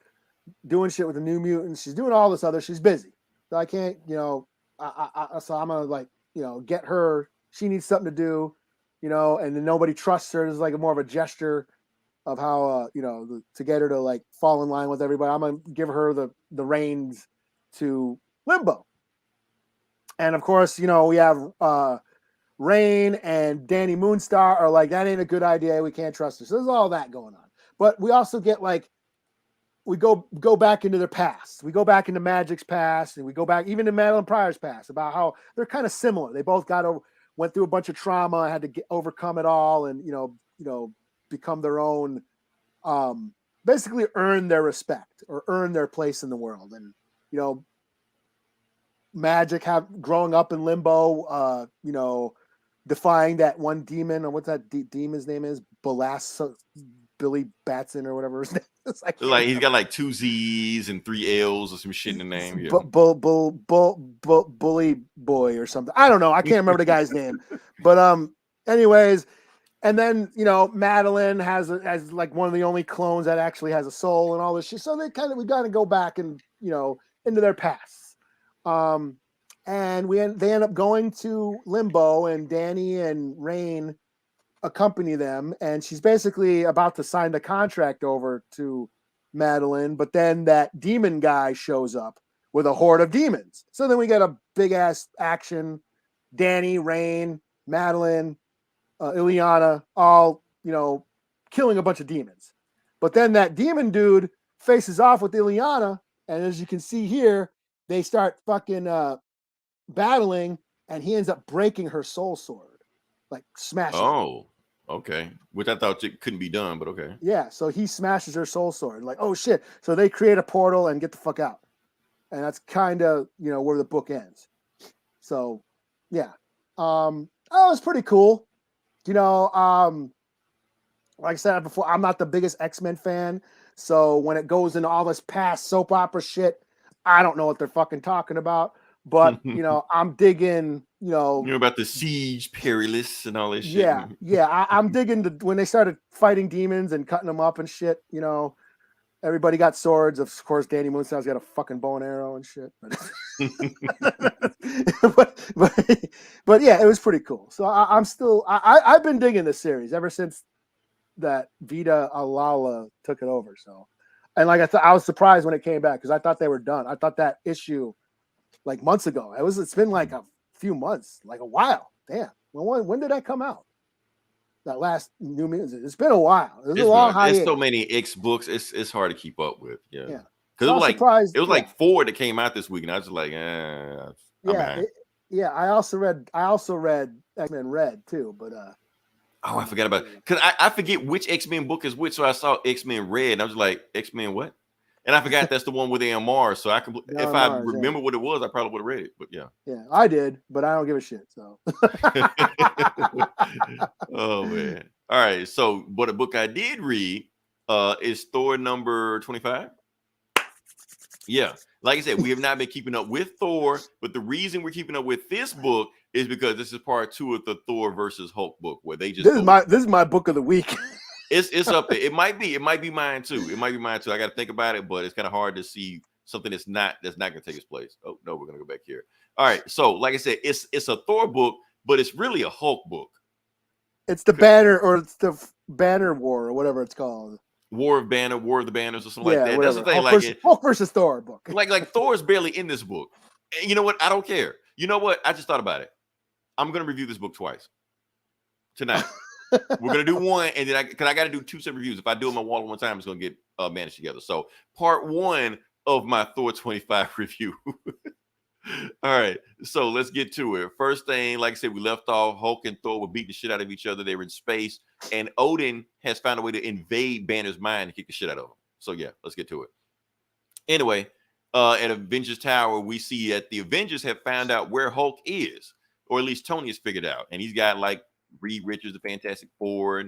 doing shit with the New Mutants. She's doing all this other. She's busy. So I can't, you know, so I'm gonna like, you know, get her. She needs something to do, you know, and then nobody trusts her. This is like more of a gesture of how, you know, to get her to like fall in line with everybody. I'm gonna give her the reins to Limbo. And of course, you know, we have Rain and Danny Moonstar are like, that ain't a good idea. We can't trust her. So there's all that going on. But we also get like, we go back into their past. We go back into Magic's past, and we go back even to Madeline Pryor's past about how they're kind of similar. They both went through a bunch of trauma, had to overcome it all, and you know, become their own, basically earn their respect or earn their place in the world. And you know, Magic growing up in Limbo, you know, defying that one demon, or what's that demon's name is? Billy Batson or whatever his name is. Like he's got like 2 Z's and 3 L's or some shit in the name. Yeah. Bully Boy or something. I don't know. I can't remember the guy's name. But anyways, and then you know, Madeline has like one of the only clones that actually has a soul and all this shit. So we got to go back and you know into their past. And they end up going to Limbo, and Danny and Rain accompany them, and she's basically about to sign the contract over to Madeline, but then that demon guy shows up with a horde of demons. So then we get a big ass action. Danny, Rain, Madeline, Ileana, all you know, killing a bunch of demons. But then that demon dude faces off with Ileana, and as you can see here, they start fucking battling, and he ends up breaking her soul sword, like smashing. Oh, okay. Which I thought it couldn't be done, but okay. Yeah, so he smashes her soul sword. Like, oh shit! So they create a portal and get the fuck out, and that's kind of you know where the book ends. So, yeah, that was pretty cool. You know, like I said before, I'm not the biggest X-Men fan, so when it goes into all this past soap opera shit, I don't know what they're fucking talking about. But you know, I'm digging. You know about the Siege Perilous and all this shit. Yeah, I'm digging when they started fighting demons and cutting them up and shit. You know, everybody got swords. Of course, Danny Moonstar's got a fucking bow and arrow and shit. But yeah, it was pretty cool. So I've been digging this series ever since that Vida Alala took it over. So, and like I was surprised when it came back because I thought they were done. I thought that issue like months ago. It's been like a few months, like a while. Damn. When did that come out? That last New Mutants. It's been a while. It's a long hiatus. There's so many X books. It's hard to keep up with. Yeah. Because it was like 4 that came out this week, and I was just like, I also read X-Men Red too, but oh, I forgot about it. Because I forget which X-Men book is which. So I saw X-Men Red, and I was like, X-Men what? And I forgot that's the one with Mars. So if I remember what it was, I probably would have read it. But yeah. Yeah, I did, but I don't give a shit. So oh man. All right. So but a book I did read is Thor number 25. Yeah. Like I said, we have not been keeping up with Thor, but the reason we're keeping up with this book is because this is part 2 of the Thor versus Hulk book, where they just this is my book of the week. It's up there. It might be mine too. I got to think about it, but it's kind of hard to see something that's not going to take its place. Oh no, we're gonna go back here. All right. So like I said, it's a Thor book, but it's really a Hulk book. It's the Banner, or it's the Banner War, or whatever it's called. War of the Banners, or something like that. Whatever. That's the thing. Hulk versus Thor book. like Thor's barely in this book. And you know what? I don't care. You know what? I just thought about it. I'm gonna review this book twice tonight. We're gonna do one, and then I got to do 2 separate reviews. If I do them all at one time, it's gonna get managed together. So part 1 of my Thor 25 review. All right, so let's get to it. First thing, like I said, we left off. Hulk and Thor were beating the shit out of each other. They were in space, and Odin has found a way to invade Banner's mind and kick the shit out of him. So yeah, let's get to it. Anyway, at Avengers Tower, we see that the Avengers have found out where Hulk is, or at least Tony has figured out, and he's got like Reed Richards, the Fantastic Four,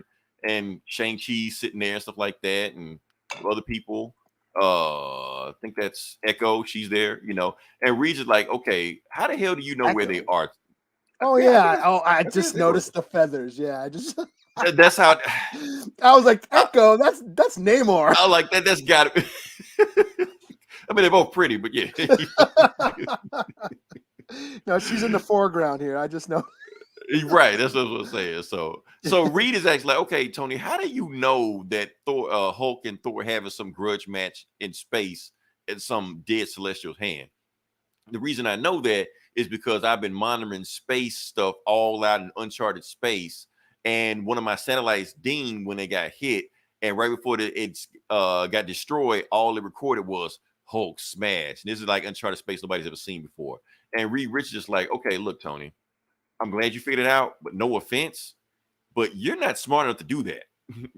and Shang-Chi sitting there and stuff like that, and other people. I think that's Echo. She's there, and Reed's is like, okay, how the hell do you know where they are? Oh yeah. Oh, I just noticed the feathers. Yeah, I just. That's how. I was like, Echo. That's Namor. I like that. That's got to be. I mean, they're both pretty, but yeah. No, she's in the foreground here. I just know. Right, that's what I was saying. So Reed is actually like, okay, Tony, how do you know that Hulk and Thor having some grudge match in space in some dead celestial's hand? The reason I know that is because I've been monitoring space stuff all out in uncharted space, and one of my satellites dinged when they got hit, and right before it got destroyed, all it recorded was Hulk smash. And this is like uncharted space nobody's ever seen before. And Reed Richards is like, okay, look, Tony, I'm glad you figured it out, but no offense, but you're not smart enough to do that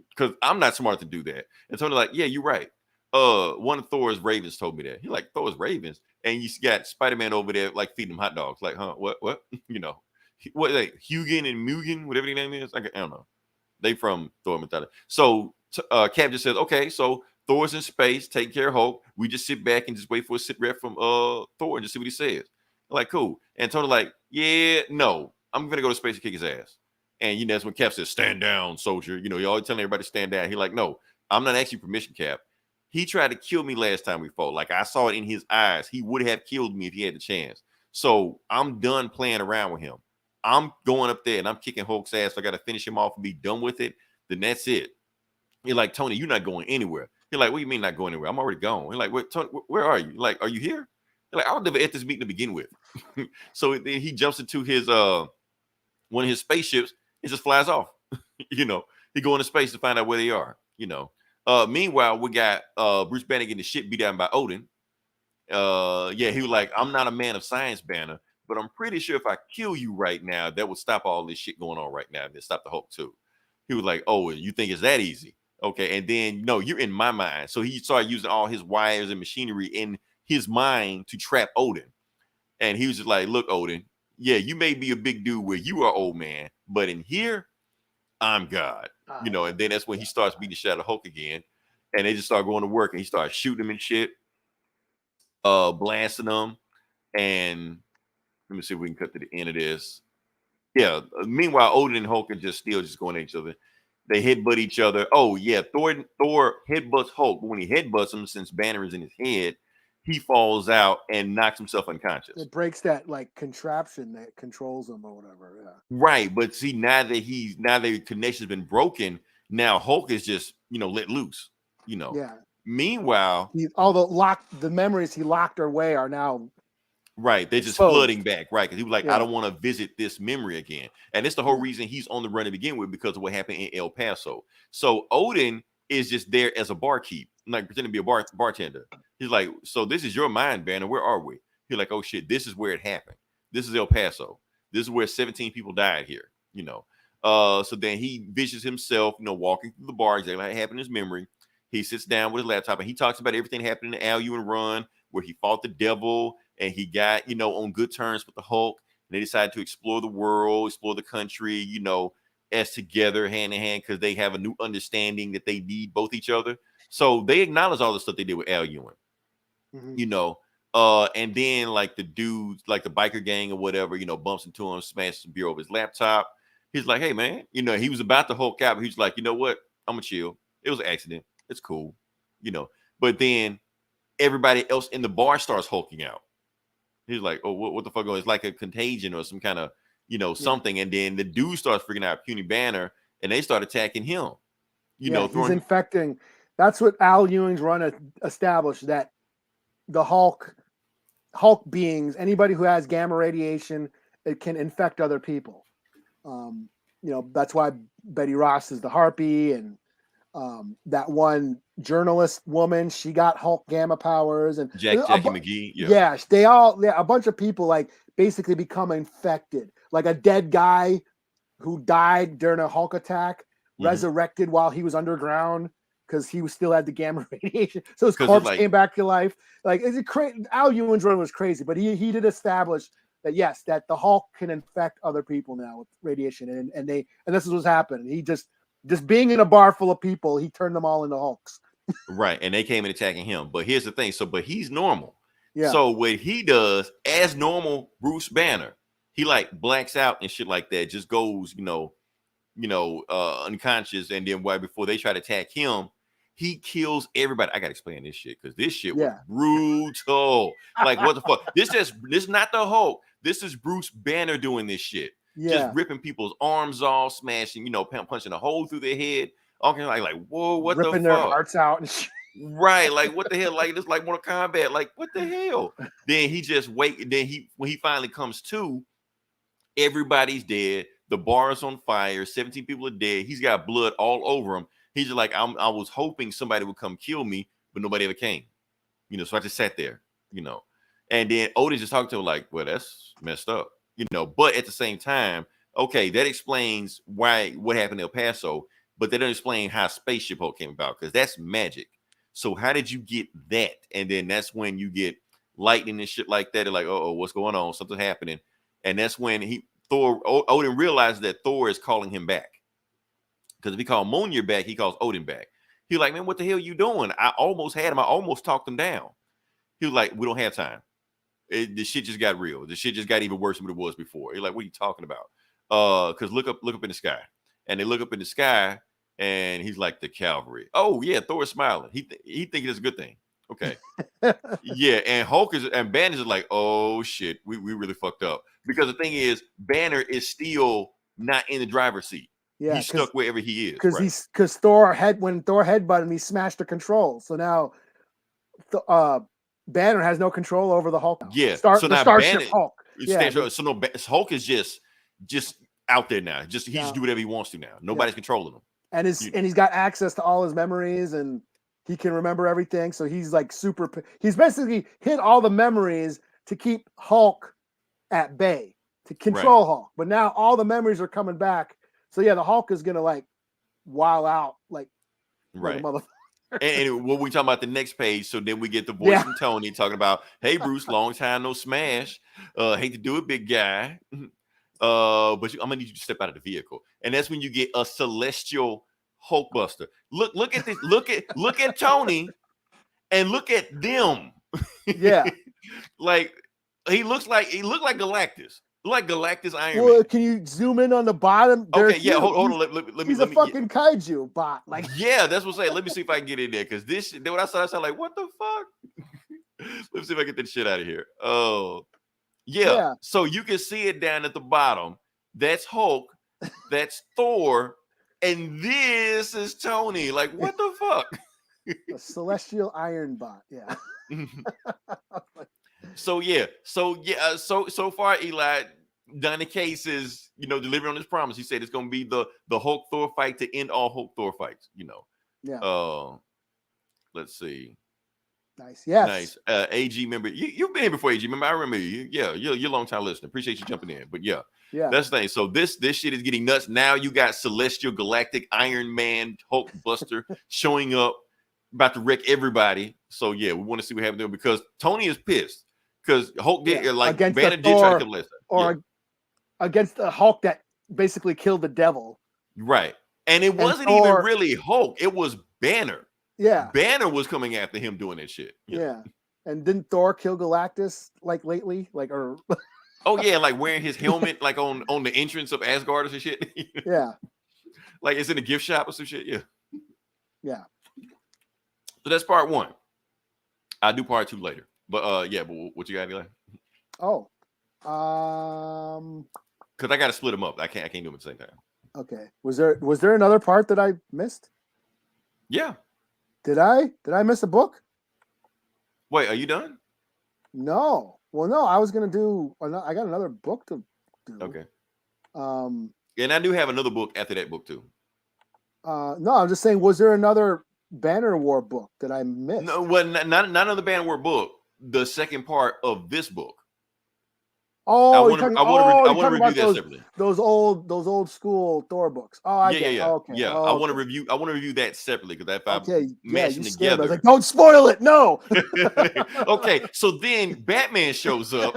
because I'm not smart to do that. And Tony's like, yeah, you're right. One of Thor's ravens told me that. He's like, Thor's ravens, and you got Spider-Man over there like feeding them hot dogs. Like, huh? What? What like Hugin and Mugen, whatever their name is? I don't know. They from Thor mythology. So Cap just says, okay, so Thor's in space, taking care of Hulk. We just sit back and just wait for a sit rep from Thor and just see what he says. Like, cool. And Tony like, yeah, no, I'm gonna go to space and kick his ass. And that's when Cap says, stand down, soldier. You're always telling everybody to stand down. He's like, no, I'm not asking permission, Cap. He tried to kill me last time we fought. Like, I saw it in his eyes. He would have killed me if he had the chance. So I'm done playing around with him. I'm going up there and I'm kicking Hulk's ass. So I got to finish him off and be done with it. Then that's it. You're like, Tony, you're not going anywhere. You're like, what do you mean not going anywhere? I'm already gone. You're like, what, Tony, where are you? Like, are you here? You're like, I was never at this meeting to begin with. So then he jumps into his one of his spaceships and just flies off. He go into space to find out where they are. Meanwhile, we got Bruce Banner getting the shit beat down by Odin. He was like, I'm not a man of science, Banner, but I'm pretty sure if I kill you right now, that would stop all this shit going on right now. And then stop the Hulk too. He was like, oh, you think it's that easy? Okay. And then, no, you're in my mind. So he started using all his wires and machinery in his mind to trap Odin. And he was just like, look, Odin, yeah, you may be a big dude where you are old man, but in here, I'm God. And then that's when he starts beating the shit out of Hulk again. And they just start going to work and he starts shooting him and shit, blasting them. And let me see if we can cut to the end of this. Yeah. Meanwhile, Odin and Hulk are just still just going at each other. They headbutt each other. Oh, yeah. Thor headbutts Hulk. But when he headbutts him, since Banner is in his head, he falls out and knocks himself unconscious. It breaks that like contraption that controls him or whatever. Yeah. Right. But see, now that the connection's been broken, now Hulk is just, let loose. Yeah. Meanwhile, all the memories he locked away are now right. They're just flooding back, right? Because he was like, I don't want to visit this memory again. And it's the whole reason he's on the run to begin with, because of what happened in El Paso. So Odin is just there as a barkeep, like pretending to be a bartender. He's like, so this is your mind, Banner. Where are we? He's like, oh shit, this is where it happened. This is El Paso. This is where 17 people died here, So then he visualizes himself, walking through the bar, exactly like it happened in his memory. He sits down with his laptop and he talks about everything happening in the Al Ewing run, where he fought the devil and he got, on good terms with the Hulk. And they decided to explore the world, explore the country, as together, hand in hand, because they have a new understanding that they need both each other. So they acknowledge all the stuff they did with Al Ewing. And then like the dudes, like the biker gang or whatever, bumps into him, smashes some beer over his laptop. He's like, hey man, he was about to Hulk out, but he's like, you know what? I'm gonna chill. It was an accident. It's cool. But then everybody else in the bar starts hulking out. He's like, oh, what the fuck? It's like a contagion or some kind of, something. And then the dude starts freaking out Puny Banner and they start attacking him. He's infecting. That's what Al Ewing's run established, that the Hulk beings, anybody who has gamma radiation, it can infect other people. That's why Betty Ross is the Harpy, and that one journalist woman, she got Hulk gamma powers, and Jackie McGee. Yeah, they all, a bunch of people like basically become infected. Like a dead guy who died during a Hulk attack, resurrected while he was underground. because he was still had the gamma radiation. So his 'Cause corpse like- came back to life. Like, is it crazy? Al Ewing's run was crazy, but he did establish that yes, that the Hulk can infect other people now with radiation, and this is what's happened. He just being in a bar full of people, he turned them all into Hulks. Right, and they came in attacking him. But here's the thing. So, but he's normal. Yeah. So what he does as normal Bruce Banner, he like blacks out and shit like that. Just goes, unconscious, and then right before they try to attack him, he kills everybody. I gotta explain this shit because this shit was brutal. Like, what the fuck? This is not the Hulk. This is Bruce Banner doing this shit. Yeah. Just ripping people's arms off, smashing, punching a hole through their head. All kind of like, whoa, what the fuck? Ripping their hearts out and shit. Right, like what the hell? Like this, like Mortal Kombat. Like what the hell? Then he just wait. Then when he finally comes to, everybody's dead. The bar is on fire. 17 people are dead. He's got blood all over him. He's just like, I was hoping somebody would come kill me, but nobody ever came. So I just sat there. And then Otis just talked to him like, well, that's messed up. But at the same time, okay, that explains what happened in El Paso, but they don't explain how Spaceship Hulk came about because that's magic. So how did you get that? And then that's when you get lightning and shit like that. They're like, oh, what's going on? Something's happening. And that's when Odin realized that Thor is calling him back. Because if he called Mjolnir back, he calls Odin back. He's like, man, what the hell you doing? I almost had him. I almost talked him down. He was like, we don't have time. The shit just got real. The shit just got even worse than what it was before. He's like, what are you talking about? Because look up in the sky. And they look up in the sky, and he's like, the cavalry. Oh, yeah, Thor is smiling. He thinks it's a good thing. Okay. Yeah, and Hulk and Banner is like, oh, shit, we really fucked up. Because the thing is, Banner is still not in the driver's seat. Yeah, he's stuck wherever he is. Because when Thor headbutted him, he smashed the control. So now Banner has no control over the Hulk. Yeah. So now Starship Hulk. Yeah. So no, Hulk is just out there now. He just do whatever he wants to now. Nobody's controlling him. And he's got access to all his memories, and he can remember everything. So he's like he's basically hid all the memories to keep Hulk at bay, to control Hulk. But now all the memories are coming back. So yeah, the Hulk is gonna like wild out like a motherfucker. And what we talking about the next page? So then we get the voice from Tony talking about, "Hey Bruce, long time no smash. Hate to do it, big guy. But I'm gonna need you to step out of the vehicle." And that's when you get a celestial Hulkbuster. Look at this. Look at Tony, and look at them. Yeah, like he looked like Galactus. Like Galactus Iron Man. Man. Can you zoom in on the bottom? Okay, yeah, hold on. Let me. He's a fucking kaiju bot. Like, yeah, that's what I'm saying. Let me see if I can get in there because this. Then when I saw, like, what the fuck? Let me see if I get this shit out of here. Oh, yeah. So you can see it down at the bottom. That's Hulk. That's Thor, and this is Tony. Like, what the fuck? A celestial iron bot. Yeah. So far, Eli done the case is, delivering on his promise. He said it's gonna be the Hulk Thor fight to end all Hulk Thor fights. Yeah. Let's see. Nice. Yes. Nice. AG member. You've been here before, AG member. I remember you. Yeah, you're a long time listener. Appreciate you jumping in. But yeah, that's the thing. So this shit is getting nuts. Now you got Celestial Galactic Iron Man Hulk Buster showing up, about to wreck everybody. So yeah, we want to see what happens there because Tony is pissed because Hulk did Banner did try to kill Lester. Or against the Hulk that basically killed the devil. Right. And it wasn't even really Hulk. It was Banner. Yeah. Banner was coming after him doing that shit. Yeah. And didn't Thor kill Galactus like lately? Like oh yeah, like wearing his helmet like on the entrance of Asgard or some shit. Yeah. Like it's in a gift shop or some shit. Yeah. Yeah. So that's part one. I'll do part two later. But but what you got, Eli? Oh. Because I gotta split them up. I can't do them at the same time. Okay. Was there another part that I missed? Yeah. Did I miss a book? Wait, are you done? No. Well, no, I was gonna do. I got another book to do. Okay. And I do have another book after that book too. No, I'm just saying. Was there another Banner War book that I missed? No, well, not another Banner War book. The second part of this book. Oh, I you're want to talking review about that separately. those old school Thor books. Oh, I get it. Okay. Yeah. Oh, I want to okay. review. I want to review that separately because if I Okay. Yeah, mash you them scared me. I was together. like, don't spoil it. No. Okay, so then Batman shows up.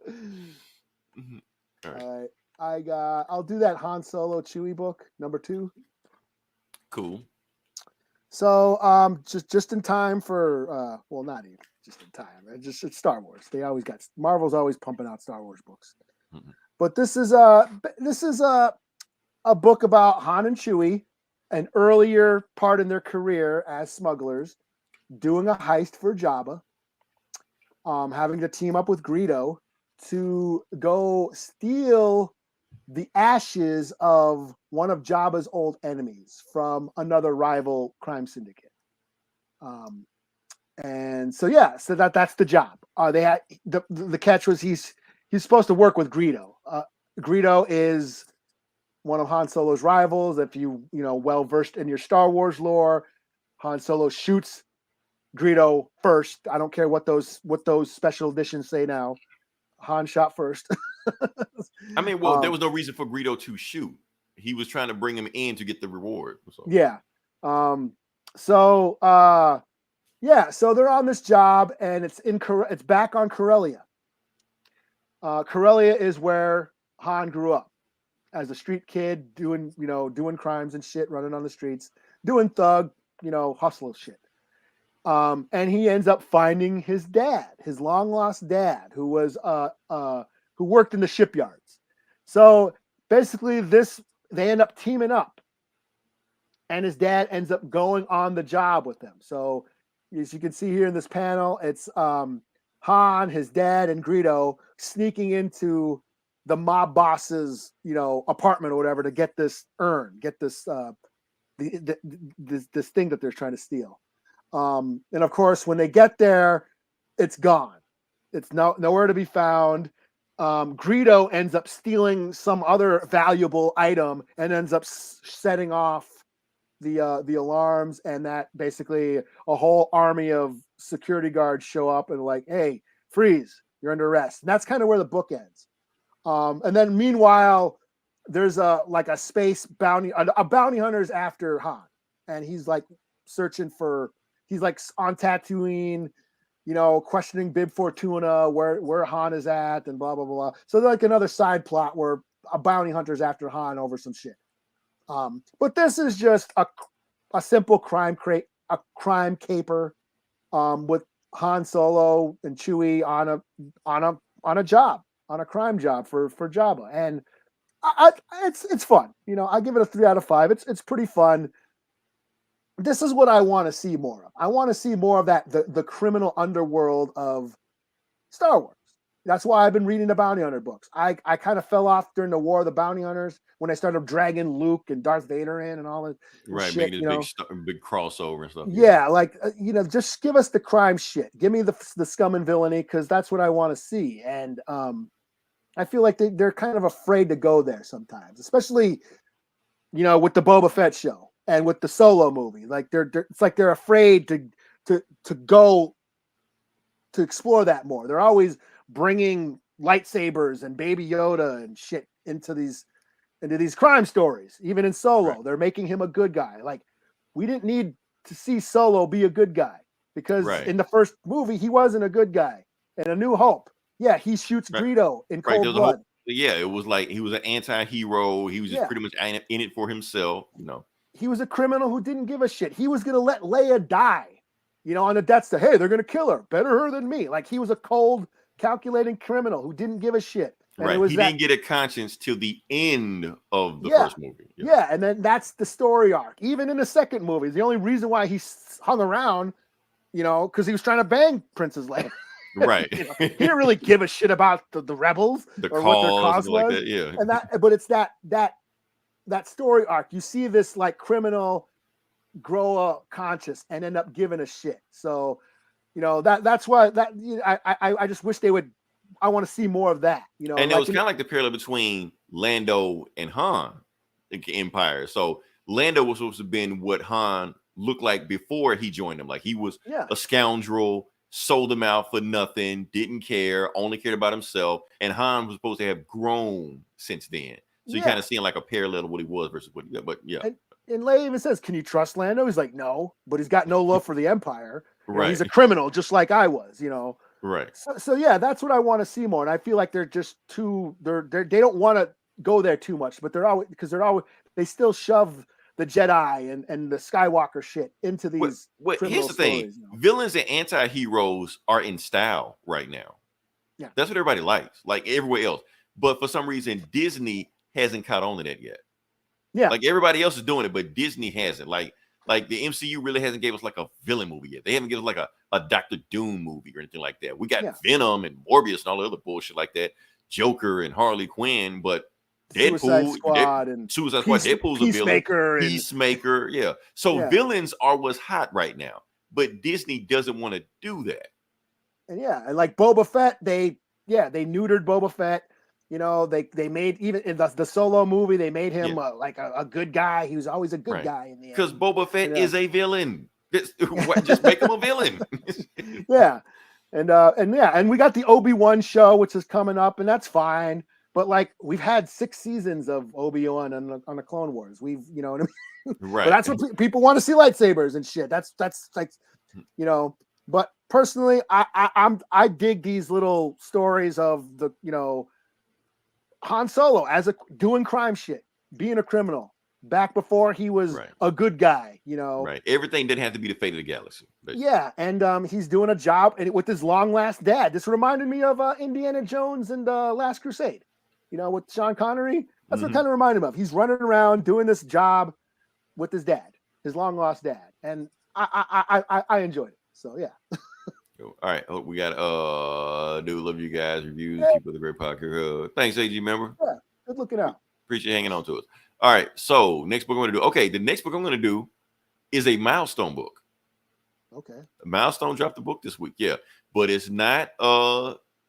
Mhm. All right, All right. I'll do that Han Solo Chewie book, number 2. cool. So just in time for well, not even just in time. It's Star Wars. Marvel's always pumping out Star Wars books. Mhm. But this is a book about Han and Chewie, an earlier part in their career as smugglers, doing a heist for Jabba, having to team up with Greedo to go steal the ashes of one of Jabba's old enemies from another rival crime syndicate. And so so that's the job. They had the catch was he's supposed to work with Greedo. Greedo is one of Han Solo's rivals. If well versed in your Star Wars lore, Han Solo shoots Greedo first. I don't care what those special editions say now. Han shot first. I mean, well, there was no reason for Greedo to shoot. He was trying to bring him in to get the reward. So. Yeah. So they're on this job, and it's back on Corellia. Corellia is where Han grew up as a street kid, doing crimes and shit, running on the streets, doing thug, hustle shit. And he ends up finding his dad, his long lost dad, who was who worked in the shipyards. So basically, they end up teaming up, and his dad ends up going on the job with them. So as you can see here in this panel, it's Han, his dad, and Greedo sneaking into the mob boss's apartment or whatever to get this this this thing that they're trying to steal. And of course, when they get there, it's gone. It's nowhere to be found. Greedo ends up stealing some other valuable item and ends up setting off the alarms, and that basically a whole army of security guards show up and like, hey, freeze, you're under arrest. And that's kind of where the book ends. And then meanwhile, there's a space bounty, a bounty hunter's after Han, and he's like searching for. He's like on Tatooine, questioning Bib Fortuna where Han is at, and blah blah blah. So like another side plot where a bounty hunter's after Han over some shit. But this is just a simple crime caper, with Han Solo and Chewie on a job, on a crime job for Jabba, and it's fun. I give it a 3 out of 5. It's pretty fun. This is what I want to see more of. I want to see more of that, the criminal underworld of Star Wars. That's why I've been reading the bounty hunter books. I kind of fell off during the War of the Bounty Hunters when they started dragging Luke and Darth Vader in and all that. Right, shit, making this big crossover and stuff. Yeah, like just give us the crime shit. Give me the scum and villainy, because that's what I want to see. And I feel like they're kind of afraid to go there sometimes, especially with the Boba Fett show and with the Solo movie. Like it's like they're afraid to go to explore that more. They're always bringing lightsabers and Baby Yoda and shit into these crime stories. Even in Solo, right. They're making him a good guy. Like, we didn't need to see Solo be a good guy, because in the first movie he wasn't a good guy. In A New Hope, yeah, he shoots Greedo in cold blood. It was like he was an anti-hero. He was just pretty much in it for himself. He was a criminal who didn't give a shit. He was going to let Leia die, on the Death Star. Hey, they're going to kill her. Better her than me. Like, he was a cold, calculating criminal who didn't give a shit. And right. He didn't get a conscience till the end of the first movie. Yeah, and then that's the story arc. Even in the second movie, the only reason why he hung around, because he was trying to bang Princess Leia. Right. He didn't really give a shit about the rebels or what their cause was. Like that, yeah. And but it's that story arc. You see this like criminal grow up conscious and end up giving a shit. So, that's why I just wish they would. I want to see more of that. And it was kind of like the parallel between Lando and Han, the Empire. So Lando was supposed to have been what Han looked like before he joined him. Like, he was a scoundrel, sold him out for nothing, didn't care, only cared about himself. And Han was supposed to have grown since then. So you kind of seeing like a parallel of what he was versus what he, but yeah. And Leia even says, "Can you trust Lando?" He's like, "No," but he's got no love for the Empire. Right. He's a criminal, just like I was. Right. So yeah, that's what I want to see more. And I feel like they're just too. They don't want to go there too much, but they still shove the Jedi and the Skywalker shit into these. Here's the thing: villains and anti-heroes are in style right now. Yeah, that's what everybody likes, like everywhere else. But for some reason, Disney hasn't caught on to that yet. Yeah, like everybody else is doing it, but Disney hasn't. Like the MCU really hasn't gave us like a villain movie yet. They haven't given us like a Doctor Doom movie or anything like that. We got Venom and Morbius and all the other bullshit like that, Joker and Harley Quinn, but Deadpool, Suicide Squad, Deadpool's Peacemaker, a villain. Peacemaker, yeah. So villains are what's hot right now, but Disney doesn't want to do that. And like Boba Fett, they neutered Boba Fett. They made, even in the Solo movie, they made him like a good guy. He was always a good guy in the end. Because Boba Fett is a villain. Just make him a villain. And we got the Obi-Wan show, which is coming up, and that's fine. But like, we've had 6 seasons of Obi-Wan on the Clone Wars. We've, you know what I mean? Right. But that's what people want to see, lightsabers and shit. That's like, But personally, I dig these little stories of the Han Solo doing crime shit, being a criminal back before he was a good guy, Right. Everything didn't have to be the fate of the galaxy. Basically. Yeah. And he's doing a job with his long last dad. This reminded me of Indiana Jones and Last Crusade, with Sean Connery. That's what kind of reminded him of. He's running around doing this job with his dad, his long lost dad. And I enjoyed it. So yeah. All right, we got do love you guys, reviews, keep up the great podcast. Thanks, AG member. Yeah, good looking out. Appreciate you hanging on to us. All right, so next book I'm going to do. Okay, the next book I'm going to do is a milestone book. Okay. Milestone dropped the book this week, but it's not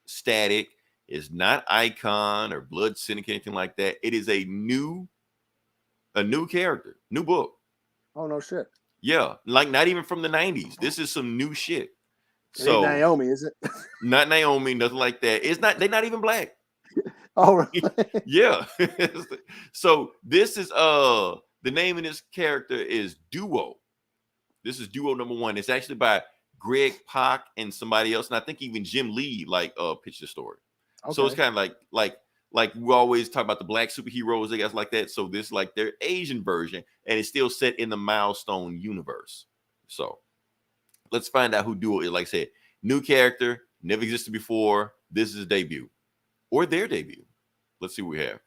static. It's not Icon or Blood Syndicate, anything like that. It is a new character, new book. Oh no shit. Yeah, like not even from the 90s. This is some new shit. So Naomi, is it? Not Naomi, nothing like that. It's not. They're not even black. Oh, really? Yeah. So this is the name of this character is Duo. This is Duo number 1. It's actually by Greg Pak and somebody else, and I think even Jim Lee pitched the story. Okay. So it's kind of like we always talk about the black superheroes, I guess, like that. So this like their Asian version, and it's still set in the Milestone universe. So let's find out who Duo is. Like I said, new character, never existed before. This is his debut or their debut. Let's see what we have.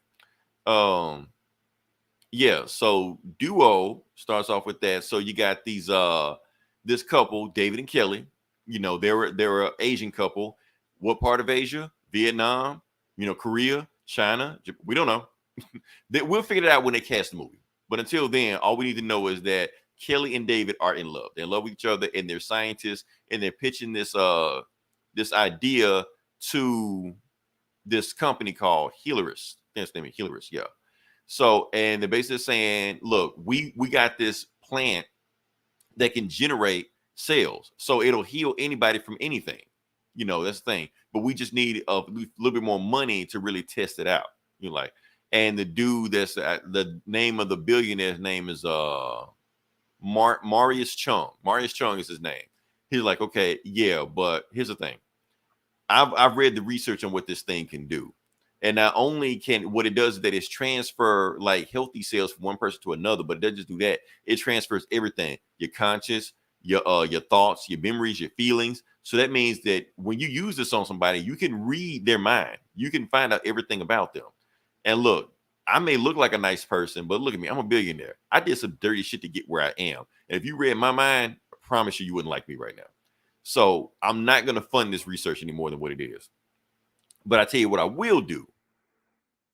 So Duo starts off with that. So you got these this couple, David and Kelly. They're an Asian couple. What part of Asia? Vietnam, Korea, China. We don't know. We'll figure it out when they cast the movie. But until then, all we need to know is that Kelly and David are in love. They're in love with each other, and they're scientists, and they're pitching this idea to this company called Hilarious. That's the name, Hilarious, yeah. So, and they're basically saying, look, we got this plant that can generate cells, so it'll heal anybody from anything. That's the thing. But we just need a little bit more money to really test it out. And the dude that's the name of the billionaire's name is Marius Chung. Marius Chung is his name. He's like, okay, yeah, but here's the thing. I've read the research on what this thing can do. And not only can what it does is that it's transfer like healthy cells from one person to another, but it doesn't just do that. It transfers everything, your conscious, your thoughts, your memories, your feelings. So that means that when you use this on somebody, you can read their mind. You can find out everything about them. And look, I may look like a nice person, but look at me. I'm a billionaire. I did some dirty shit to get where I am. And if you read my mind, I promise you wouldn't like me right now. So I'm not going to fund this research any more than what it is. But I tell you what I will do.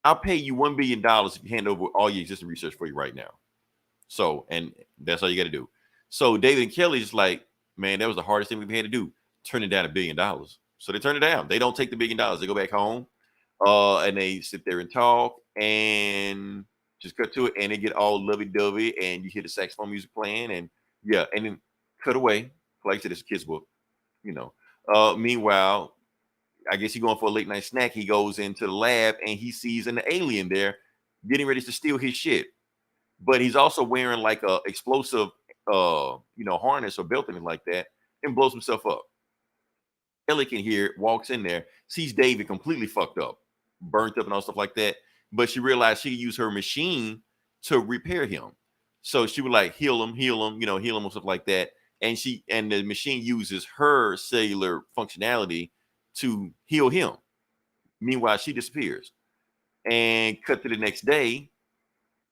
I'll pay you $1 billion if you hand over all your existing research for you right now. So, and that's all you got to do. So David and Kelly is like, man, that was the hardest thing we've had to do. Turning down $1 billion. So they turn it down. They don't take the $1 billion. They go back home and they sit there and talk and just cut to it. And they get all lovey-dovey and you hear the saxophone music playing and yeah. And then cut away. Like I said, it's a kid's book, Meanwhile, I guess he's going for a late night snack. He goes into the lab and he sees an alien there getting ready to steal his shit. But he's also wearing like a explosive harness or belt, anything like that, and blows himself up. Ellie can hear it, walks in there, sees David completely fucked up, burnt up and all stuff like that. But she realized she could use her machine to repair him. So she would like heal him, heal him and stuff like that. And the machine uses her cellular functionality to heal him. Meanwhile, she disappears. And cut to the next day,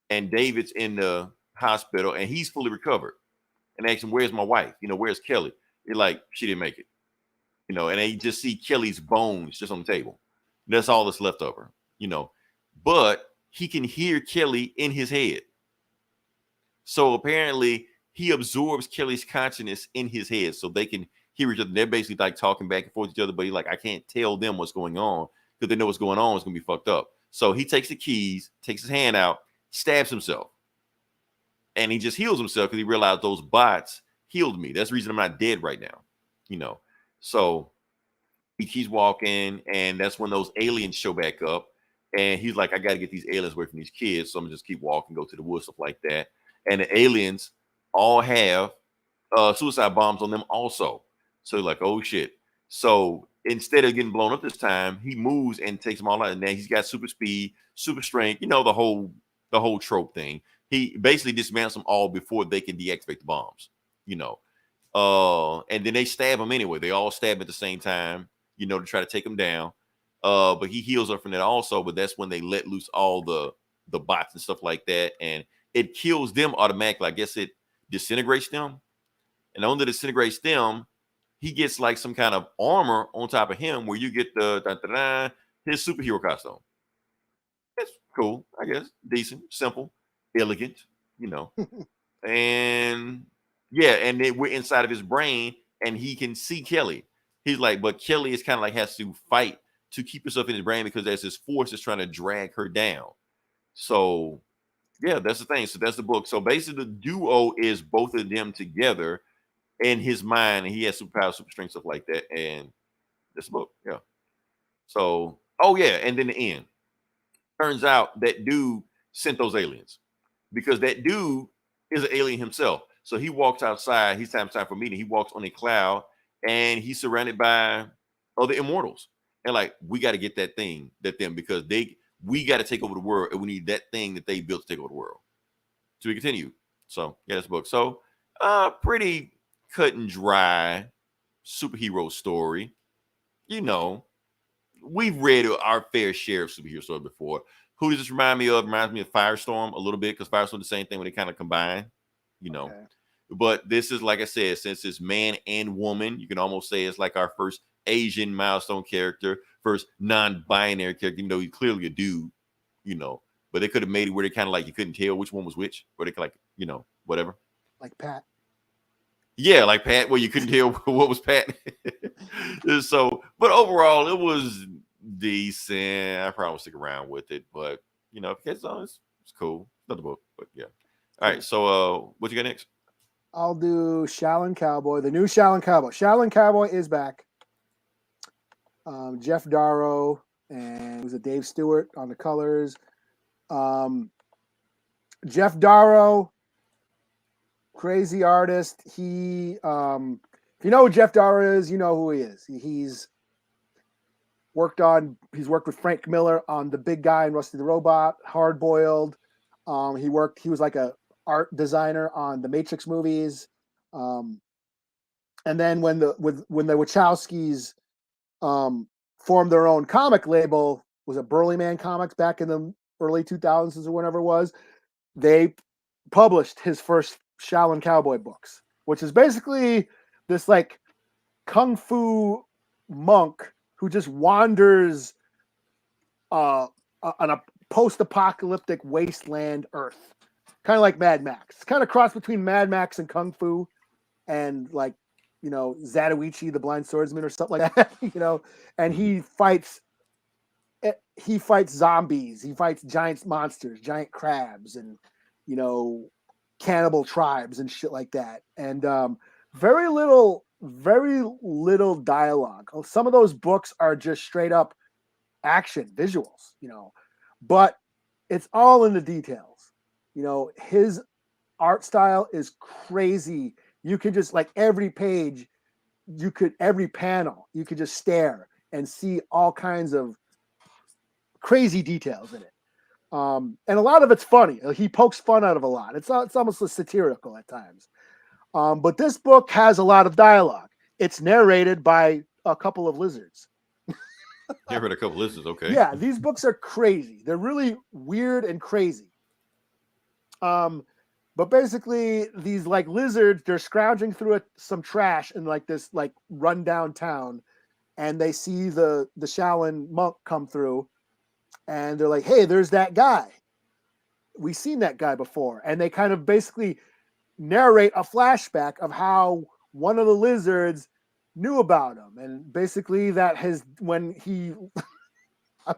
and David's in the hospital and he's fully recovered. And asks him, "Where's my wife? Where's Kelly?" They're like, "She didn't make it." And they just see Kelly's bones just on the table. That's all that's left of her. But he can hear Kelly in his head. So apparently he absorbs Kelly's consciousness in his head so they can hear each other. They're basically like talking back and forth to each other, but he's like, I can't tell them what's going on because they know what's going on is going to be fucked up. So he takes the keys, takes his hand out, stabs himself. And he just heals himself because he realized those bots healed me. That's the reason I'm not dead right now. So he keeps walking, and that's when those aliens show back up. And he's like, I got to get these aliens away from these kids. So I'm going to just keep walking, go to the woods, stuff like that. And the aliens all have suicide bombs on them also. So like, oh shit. So instead of getting blown up this time, he moves and takes them all out. And then he's got super speed, super strength, the whole trope thing. He basically dismantles them all before they can deactivate the bombs, and then they stab him anyway. They all stab him at the same time, to try to take him down. But he heals up from that also. But that's when they let loose all the bots and stuff like that. And it kills them automatically. I guess it disintegrates them. And only disintegrates them, he gets like some kind of armor on top of him where you get his superhero costume. It's cool, I guess. Decent, simple, elegant, and yeah, and then we're inside of his brain and he can see Kelly. He's like, but Kelly is kind of like has to fight to keep herself in his brain because there's this force that's trying to drag her down. So yeah, that's the thing. So that's the book. So basically the duo is both of them together in his mind, and he has superpowers, super strength, stuff like that. And that's the book. Yeah. So, oh yeah, and then the end. Turns out that dude sent those aliens because that dude is an alien himself. So he walks outside. He's time for meeting. He walks on a cloud and he's surrounded by other immortals. And like, we got to get that thing, because we got to take over the world. And we need that thing that they built to take over the world. So we continue. So yeah, that's the book. So pretty cut and dry superhero story. We've read our fair share of superhero stories before. Who does this remind me of? Reminds me of Firestorm a little bit, because Firestorm is the same thing when they kind of combine, Okay. But this is, like I said, since it's man and woman, you can almost say it's like our first Asian milestone character, first non-binary character, even though he's clearly a dude, But they could have made it where they kind of like you couldn't tell which one was which, or they could like, whatever. Like Pat. Yeah, like Pat, where you couldn't tell what was Pat. So, but overall, it was decent. I probably stick around with it, but if it gets on, it's cool. Another book, but yeah. All right, so what you got next? I'll do Shaolin Cowboy, the new Shaolin Cowboy. Shaolin Cowboy is back. Jeff Darrow and was it Dave Stewart on the colors. Jeff Darrow, crazy artist. He, if you know who Jeff Darrow is, you know who he is. He's worked with Frank Miller on The Big Guy and Rusty the Robot, Hard Boiled. He was like a art designer on the Matrix movies. And then when the Wachowskis formed their own comic label, was it Burly Man Comics back in the early 2000s or whenever it was, they published his first Shaolin Cowboy books, which is basically this like kung fu monk who just wanders on a post-apocalyptic wasteland Earth, kind of like Mad Max. It's kind of cross between Mad Max and kung fu, and like Zatoichi the Blind Swordsman or something like that. And he fights zombies, he fights giant monsters, giant crabs, and cannibal tribes and shit like that. And very little very little dialogue. Some of those books are just straight up action visuals, but it's all in the details. His art style is crazy. You could just like every page, every panel, you could just stare and see all kinds of crazy details in it. And a lot of it's funny. He pokes fun out of a lot. It's almost satirical at times. But this book has a lot of dialogue. It's narrated by a couple of lizards. Narrated a couple of lizards, okay. Yeah, these books are crazy. They're really weird and crazy. But basically, these like lizards, they're scrounging through some trash in like this like rundown town, and they see the Shaolin monk come through, and they're like, "Hey, there's that guy. We've seen that guy before." And they kind of basically narrate a flashback of how one of the lizards knew about him, and basically that when he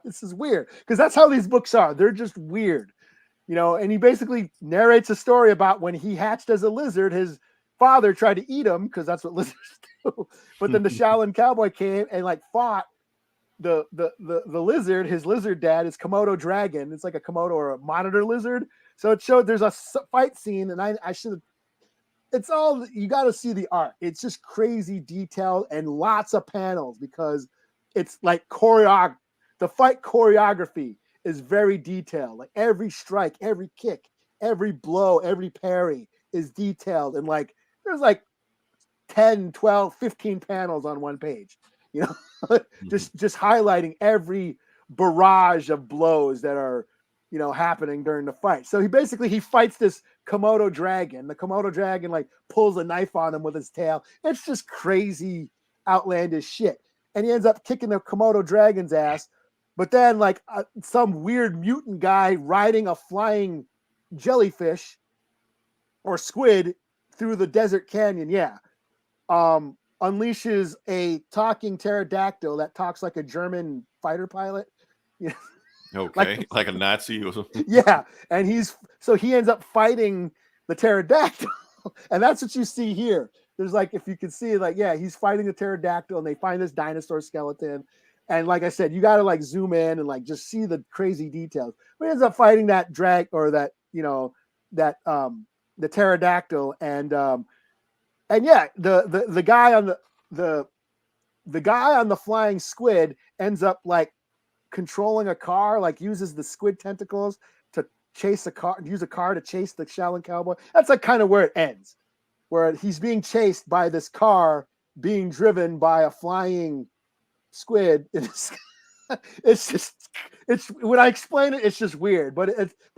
this is weird because that's how these books are. They're just weird. And he basically narrates a story about when he hatched as a lizard, his father tried to eat him because that's what lizards do. But then the Shaolin cowboy came and like fought the lizard, his lizard dad, his Komodo dragon. It's like a Komodo or a monitor lizard. So it showed there's a fight scene, and I should have. It's all, you got to see the art. It's just crazy detailed and lots of panels because it's like the fight choreography is very detailed. Like every strike, every kick, every blow, every parry is detailed. And like, there's like 10, 12, 15 panels on one page, just highlighting every barrage of blows that are, happening during the fight. So he fights this Komodo dragon. The Komodo dragon like pulls a knife on him with his tail. It's just crazy, outlandish shit. And he ends up kicking the Komodo dragon's ass. But then like some weird mutant guy riding a flying jellyfish or squid through the desert canyon. Yeah. Unleashes a talking pterodactyl that talks like a German fighter pilot. Okay, like a Nazi or something. Yeah, and he ends up fighting the pterodactyl, and that's what you see here. There's like, if you can see, like, yeah, he's fighting the pterodactyl, and they find this dinosaur skeleton, and like I said, you got to like zoom in and like just see the crazy details. But he ends up fighting that the pterodactyl, and yeah, the guy on the guy on the flying squid ends up like controlling a car, like uses the squid tentacles to use a car to chase the Shaolin cowboy. That's like kind of where it ends, where he's being chased by this car being driven by a flying squid. It's when I explain it, it's just weird, but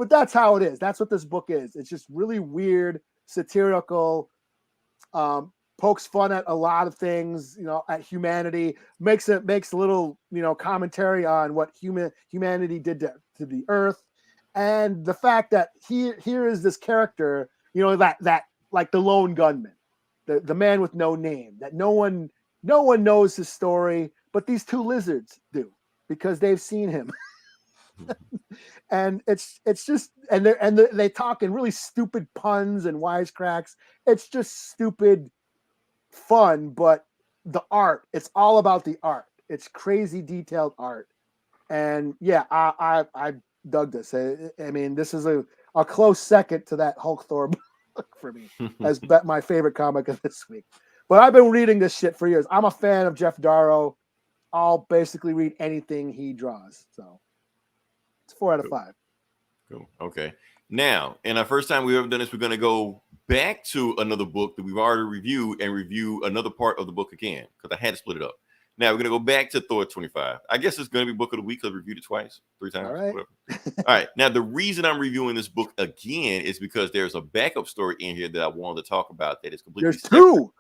that's how it is. That's what this book is. It's just really weird, satirical, pokes fun at a lot of things, at humanity, makes a little, commentary on what humanity did to the earth. And the fact that here is this character, that like the lone gunman, the man with no name, that no one knows his story, but these two lizards do because they've seen him. And it's just, and they talk in really stupid puns and wisecracks. It's just stupid fun, but the art, it's all about the art. It's crazy detailed art. And yeah, I dug this. I mean, this is a close second to that Hulk Thor book for me as my favorite comic of this week. But I've been reading this shit for years. I'm a fan of Jeff Darrow. I'll basically read anything he draws. So it's 4 out of 5. Cool. Okay. Now, in our first time we've ever done this, we're going to go back to another book that we've already reviewed and review another part of the book again because I had to split it up. Now we're going to go back to Thor 25. I guess it's going to be book of the week because I reviewed it twice, 3 times. All right. All right. Now, the reason I'm reviewing this book again is because there's a backup story in here that I wanted to talk about that is completely There's separate. 2.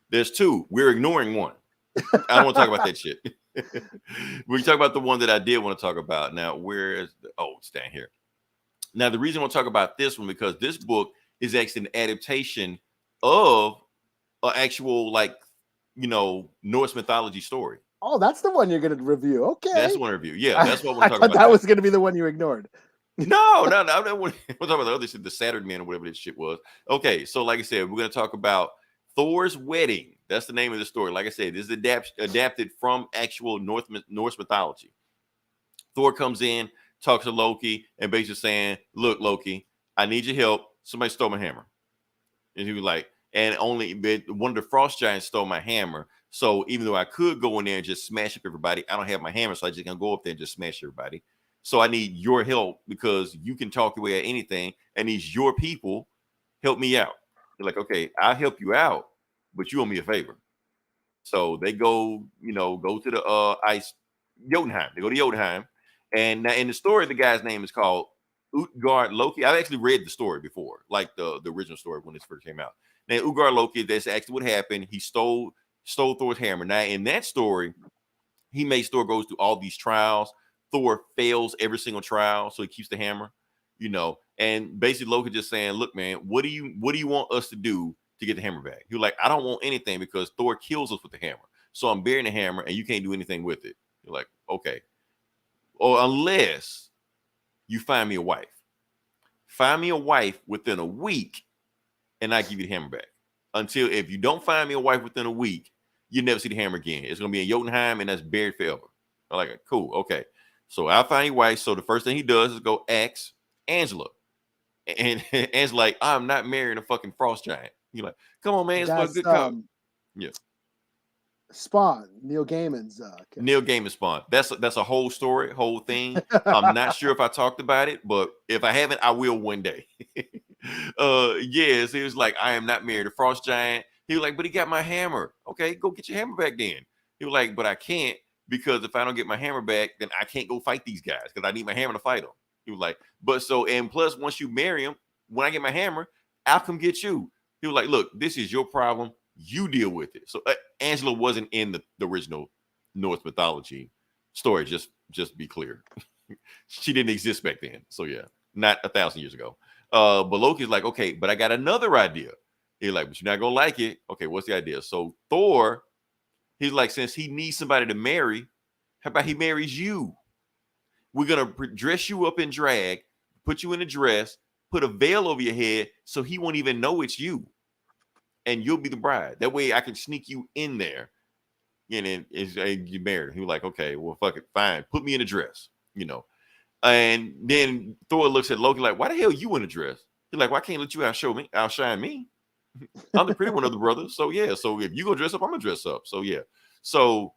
There's 2. We're ignoring one. I don't want to talk about that shit. We can talk about the one that I did want to talk about. Now, where is it's down here. Now, the reason I want to talk about this one because this book is actually an adaptation of an actual, Norse mythology story. Oh, that's the one you're going to review. Okay. That's the one to review. Yeah, that's what I want to talk about. That was going to be the one you ignored. No. We'll talk about the other shit, the Saturn Man or whatever this shit was. Okay, so like I said, we're going to talk about Thor's wedding That's the name of the story. Like I said, this is adapted from actual Norse mythology. Thor comes in, talks to Loki, and basically saying, "Look, Loki, I need your help. Somebody stole my hammer." And he was like, "And only one of the frost giants stole my hammer. So even though I could go in there and just smash up everybody, I don't have my hammer, so I just gonna go up there and just smash everybody. So I need your help because you can talk your way at anything, and these your people. Help me out." They're like, "Okay, I'll help you out, but you owe me a favor." So they go, go to the ice Jotunheim. They go to Jotunheim, and now in the story, the guy's name is called Utgard Loki. I've actually read the story before, like the original story when this first came out. Now Utgard Loki, that's actually what happened. He stole Thor's hammer. Now in that story, he makes Thor goes through all these trials. Thor fails every single trial, so he keeps the hammer. And basically Loki just saying, "Look, man, what do you want us to do to get the hammer back?" He was like, "I don't want anything because Thor kills us with the hammer. So I'm burying the hammer and you can't do anything with it." You're like, "Okay. Or unless you find me a wife. Find me a wife within a week and I give you the hammer back. Until if you don't find me a wife within a week, you never see the hammer again. It's gonna be in Jotunheim and that's buried forever." I'm like, "Cool, okay." So I'll find your wife. So the first thing he does is go ask Angela. And Angela's like, "I'm not marrying a fucking frost giant." You're like, "Come on, man, it's for a That's good cause." Yeah. Spawn, Neil Gaiman's Neil Gaiman Spawn. That's a whole story, whole thing. I'm not sure if I talked about it, but if I haven't, I will one day. Yes, he was like, "I am not married to Frost Giant." He was like, "But he got my hammer." "Okay, go get your hammer back then." He was like, "But I can't because if I don't get my hammer back, then I can't go fight these guys because I need my hammer to fight them." He was like, "But so, and plus, once you marry him, when I get my hammer, I'll come get you." He was like, "Look, this is your problem. You deal with it." So Angela wasn't in the original Norse mythology story. Just be clear. She didn't exist back then. So yeah, not 1,000 years ago. But Loki's like, "Okay, but I got another idea." He's like, "But you're not gonna like it." "Okay, what's the idea?" So Thor, he's like, since he needs somebody to marry, how about he marries you? We're gonna dress you up in drag, put you in a dress, put a veil over your head, so he won't even know it's you, and you'll be the bride. That way, I can sneak you in there, and then you married. He was like, "Okay, well, fuck it, fine. Put me in a dress." And then Thor looks at Loki like, "Why the hell you in a dress?" He's like, "Well, I can't let you outshine me. I'm the pretty one of the brothers." So yeah, so if you go dress up, I'm gonna dress up. So yeah, so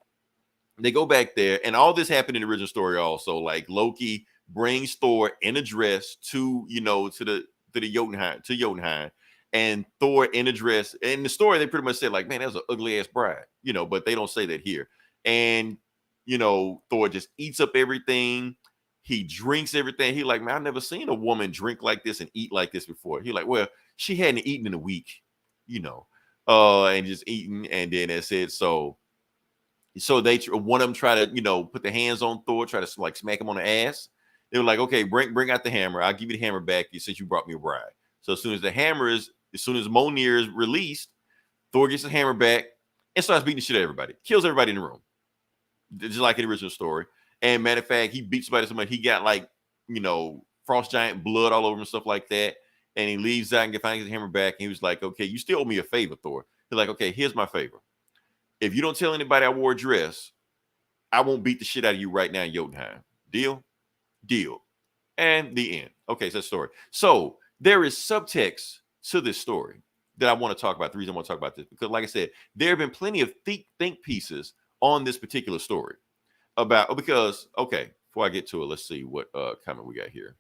they go back there, and all this happened in the original story also. Like Loki brings Thor in a dress to the Jotunheim, and Thor in a dress. In the story, they pretty much said like, "Man, that's an ugly ass bride," but they don't say that here. And Thor just eats up everything. He drinks everything. He like, "Man, I've never seen a woman drink like this and eat like this before." He like, "Well, she hadn't eaten in a week, and just eating." And then that's it. So they one of them try to put their hands on Thor, try to like smack him on the ass. They were like, "Okay, bring out the hammer. I'll give you the hammer back since you brought me a bride." So as soon as Mjolnir is released, Thor gets his hammer back and starts beating the shit out of everybody. Kills everybody in the room, just like in the original story. And matter of fact, he beats somebody so much he got like frost giant blood all over him and stuff like that. And he leaves out and finds his hammer back. And he was like, "Okay, you still owe me a favor, Thor." He's like, "Okay, here's my favor. If you don't tell anybody I wore a dress, I won't beat the shit out of you right now in Jotunheim. Deal?" Deal. And the end. Okay, so that's the story. So there is subtext to this story that I want to talk about. The reason I want to talk about this, because like I said, there have been plenty of think pieces on this particular story because, okay, before I get to it, let's see what comment we got here.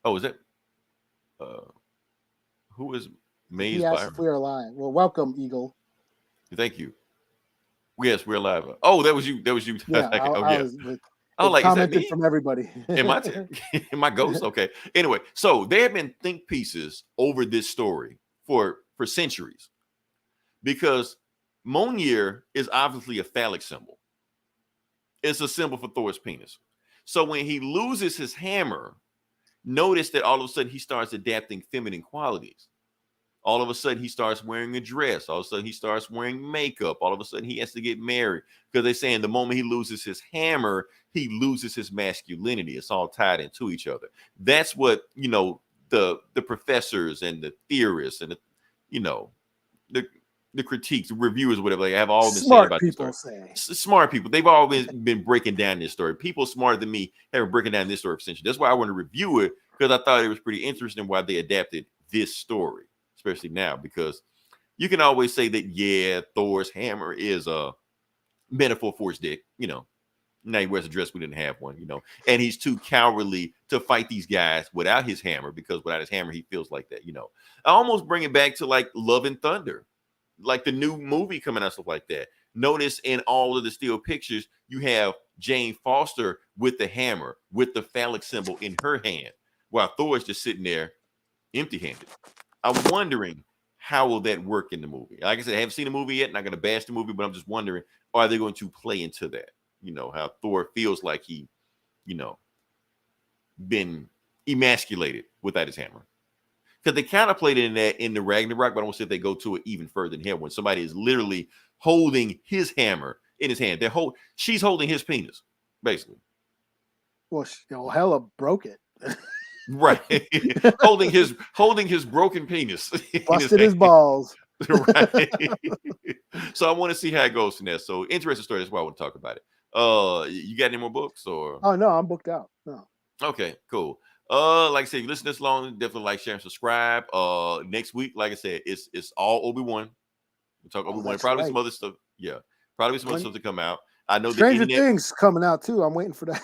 Oh, is that who is Maze He asked Byron? if we are alive. Well, welcome, Eagle. Thank you. Yes, we're live. Oh, that was you. Yeah, I was like, is that commented me? from everybody. Am I ghost? Okay. Anyway, so there have been think pieces over this story for centuries, because Mjolnir is obviously a phallic symbol. It's a symbol for Thor's penis. So when he loses his hammer, notice that all of a sudden he starts adapting feminine qualities. All of a sudden he starts wearing a dress. All of a sudden he starts wearing makeup. All of a sudden he has to get married, because they're saying the moment he loses his hammer, he loses his masculinity. It's all tied into each other. That's what the professors and the theorists and the critiques, the reviewers, whatever, they have all been saying Smart about this people story. say. Smart people. They've all been breaking down this story. People smarter than me have been breaking down this story for centuries. That's why I want to review it, because I thought it was pretty interesting why they adapted this story, especially now, because you can always say that, yeah, Thor's hammer is a metaphor for his dick, you know. Now he wears a dress, we didn't have one, you know, and he's too cowardly to fight these guys without his hammer, because without his hammer, he feels like that, you know. I almost bring it back to like Love and Thunder, like the new movie coming out, stuff like that. Notice in all of the still pictures, you have Jane Foster with the hammer, with the phallic symbol in her hand, while Thor is just sitting there empty-handed. I'm wondering, how will that work in the movie? Like I said, I haven't seen the movie yet, not going to bash the movie, but I'm just wondering, are they going to play into that? You know, how Thor feels like he, you know, been emasculated without his hammer. Because they kind of played in that in the Ragnarok, but I don't see if they go to it even further than here, when somebody is literally holding his hammer in his hand. She's holding his penis, basically. Well, Hela broke it. Right. holding his broken penis. Busted his balls. Right. So I want to see how it goes from there. So interesting story. That's why I want to talk about it. You got any more books or? Oh no, I'm booked out. No. Okay, cool. Like I said, you listen this long, definitely like, share, and subscribe. Next week, like I said, it's all Obi-Wan. We'll talk Obi-Wan. Probably some other stuff. Yeah, probably some other stuff to come out. I know Stranger Things coming out too. I'm waiting for that.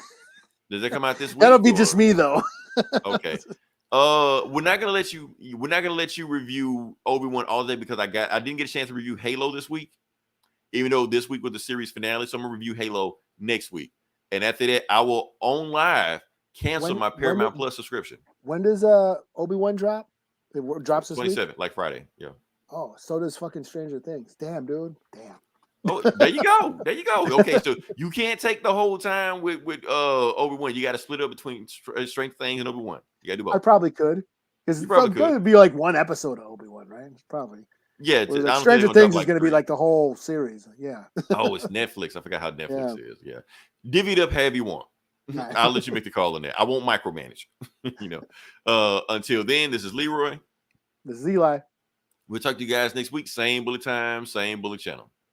Does that come out this week? That'll be just me though. Okay. We're not gonna let you review Obi-Wan all day, because I didn't get a chance to review Halo this week, even though this week was the series finale. So I'm gonna review Halo next week, and after that, I will on live cancel my Paramount Plus subscription. When does Obi-Wan drop? It drops this 27th, week? like Friday. Yeah. Oh, so does fucking Stranger Things. Damn, dude. Damn. Oh, there you go. There you go. Okay, so you can't take the whole time with Obi-Wan. You got to split up between Stranger Things and Obi-Wan. You got to do both. I probably could, because it's going to be like one episode of Obi-Wan, right? It's probably. Yeah, like Stranger Things is going to be like the whole series. Yeah. Oh, it's Netflix. I forgot how Netflix is. Yeah. Divvy it up however you want. Nice. I'll let you make the call on that. I won't micromanage. You know. Until then, this is Leroy. This is Eli. We'll talk to you guys next week. Same bullet time, same bullet channel.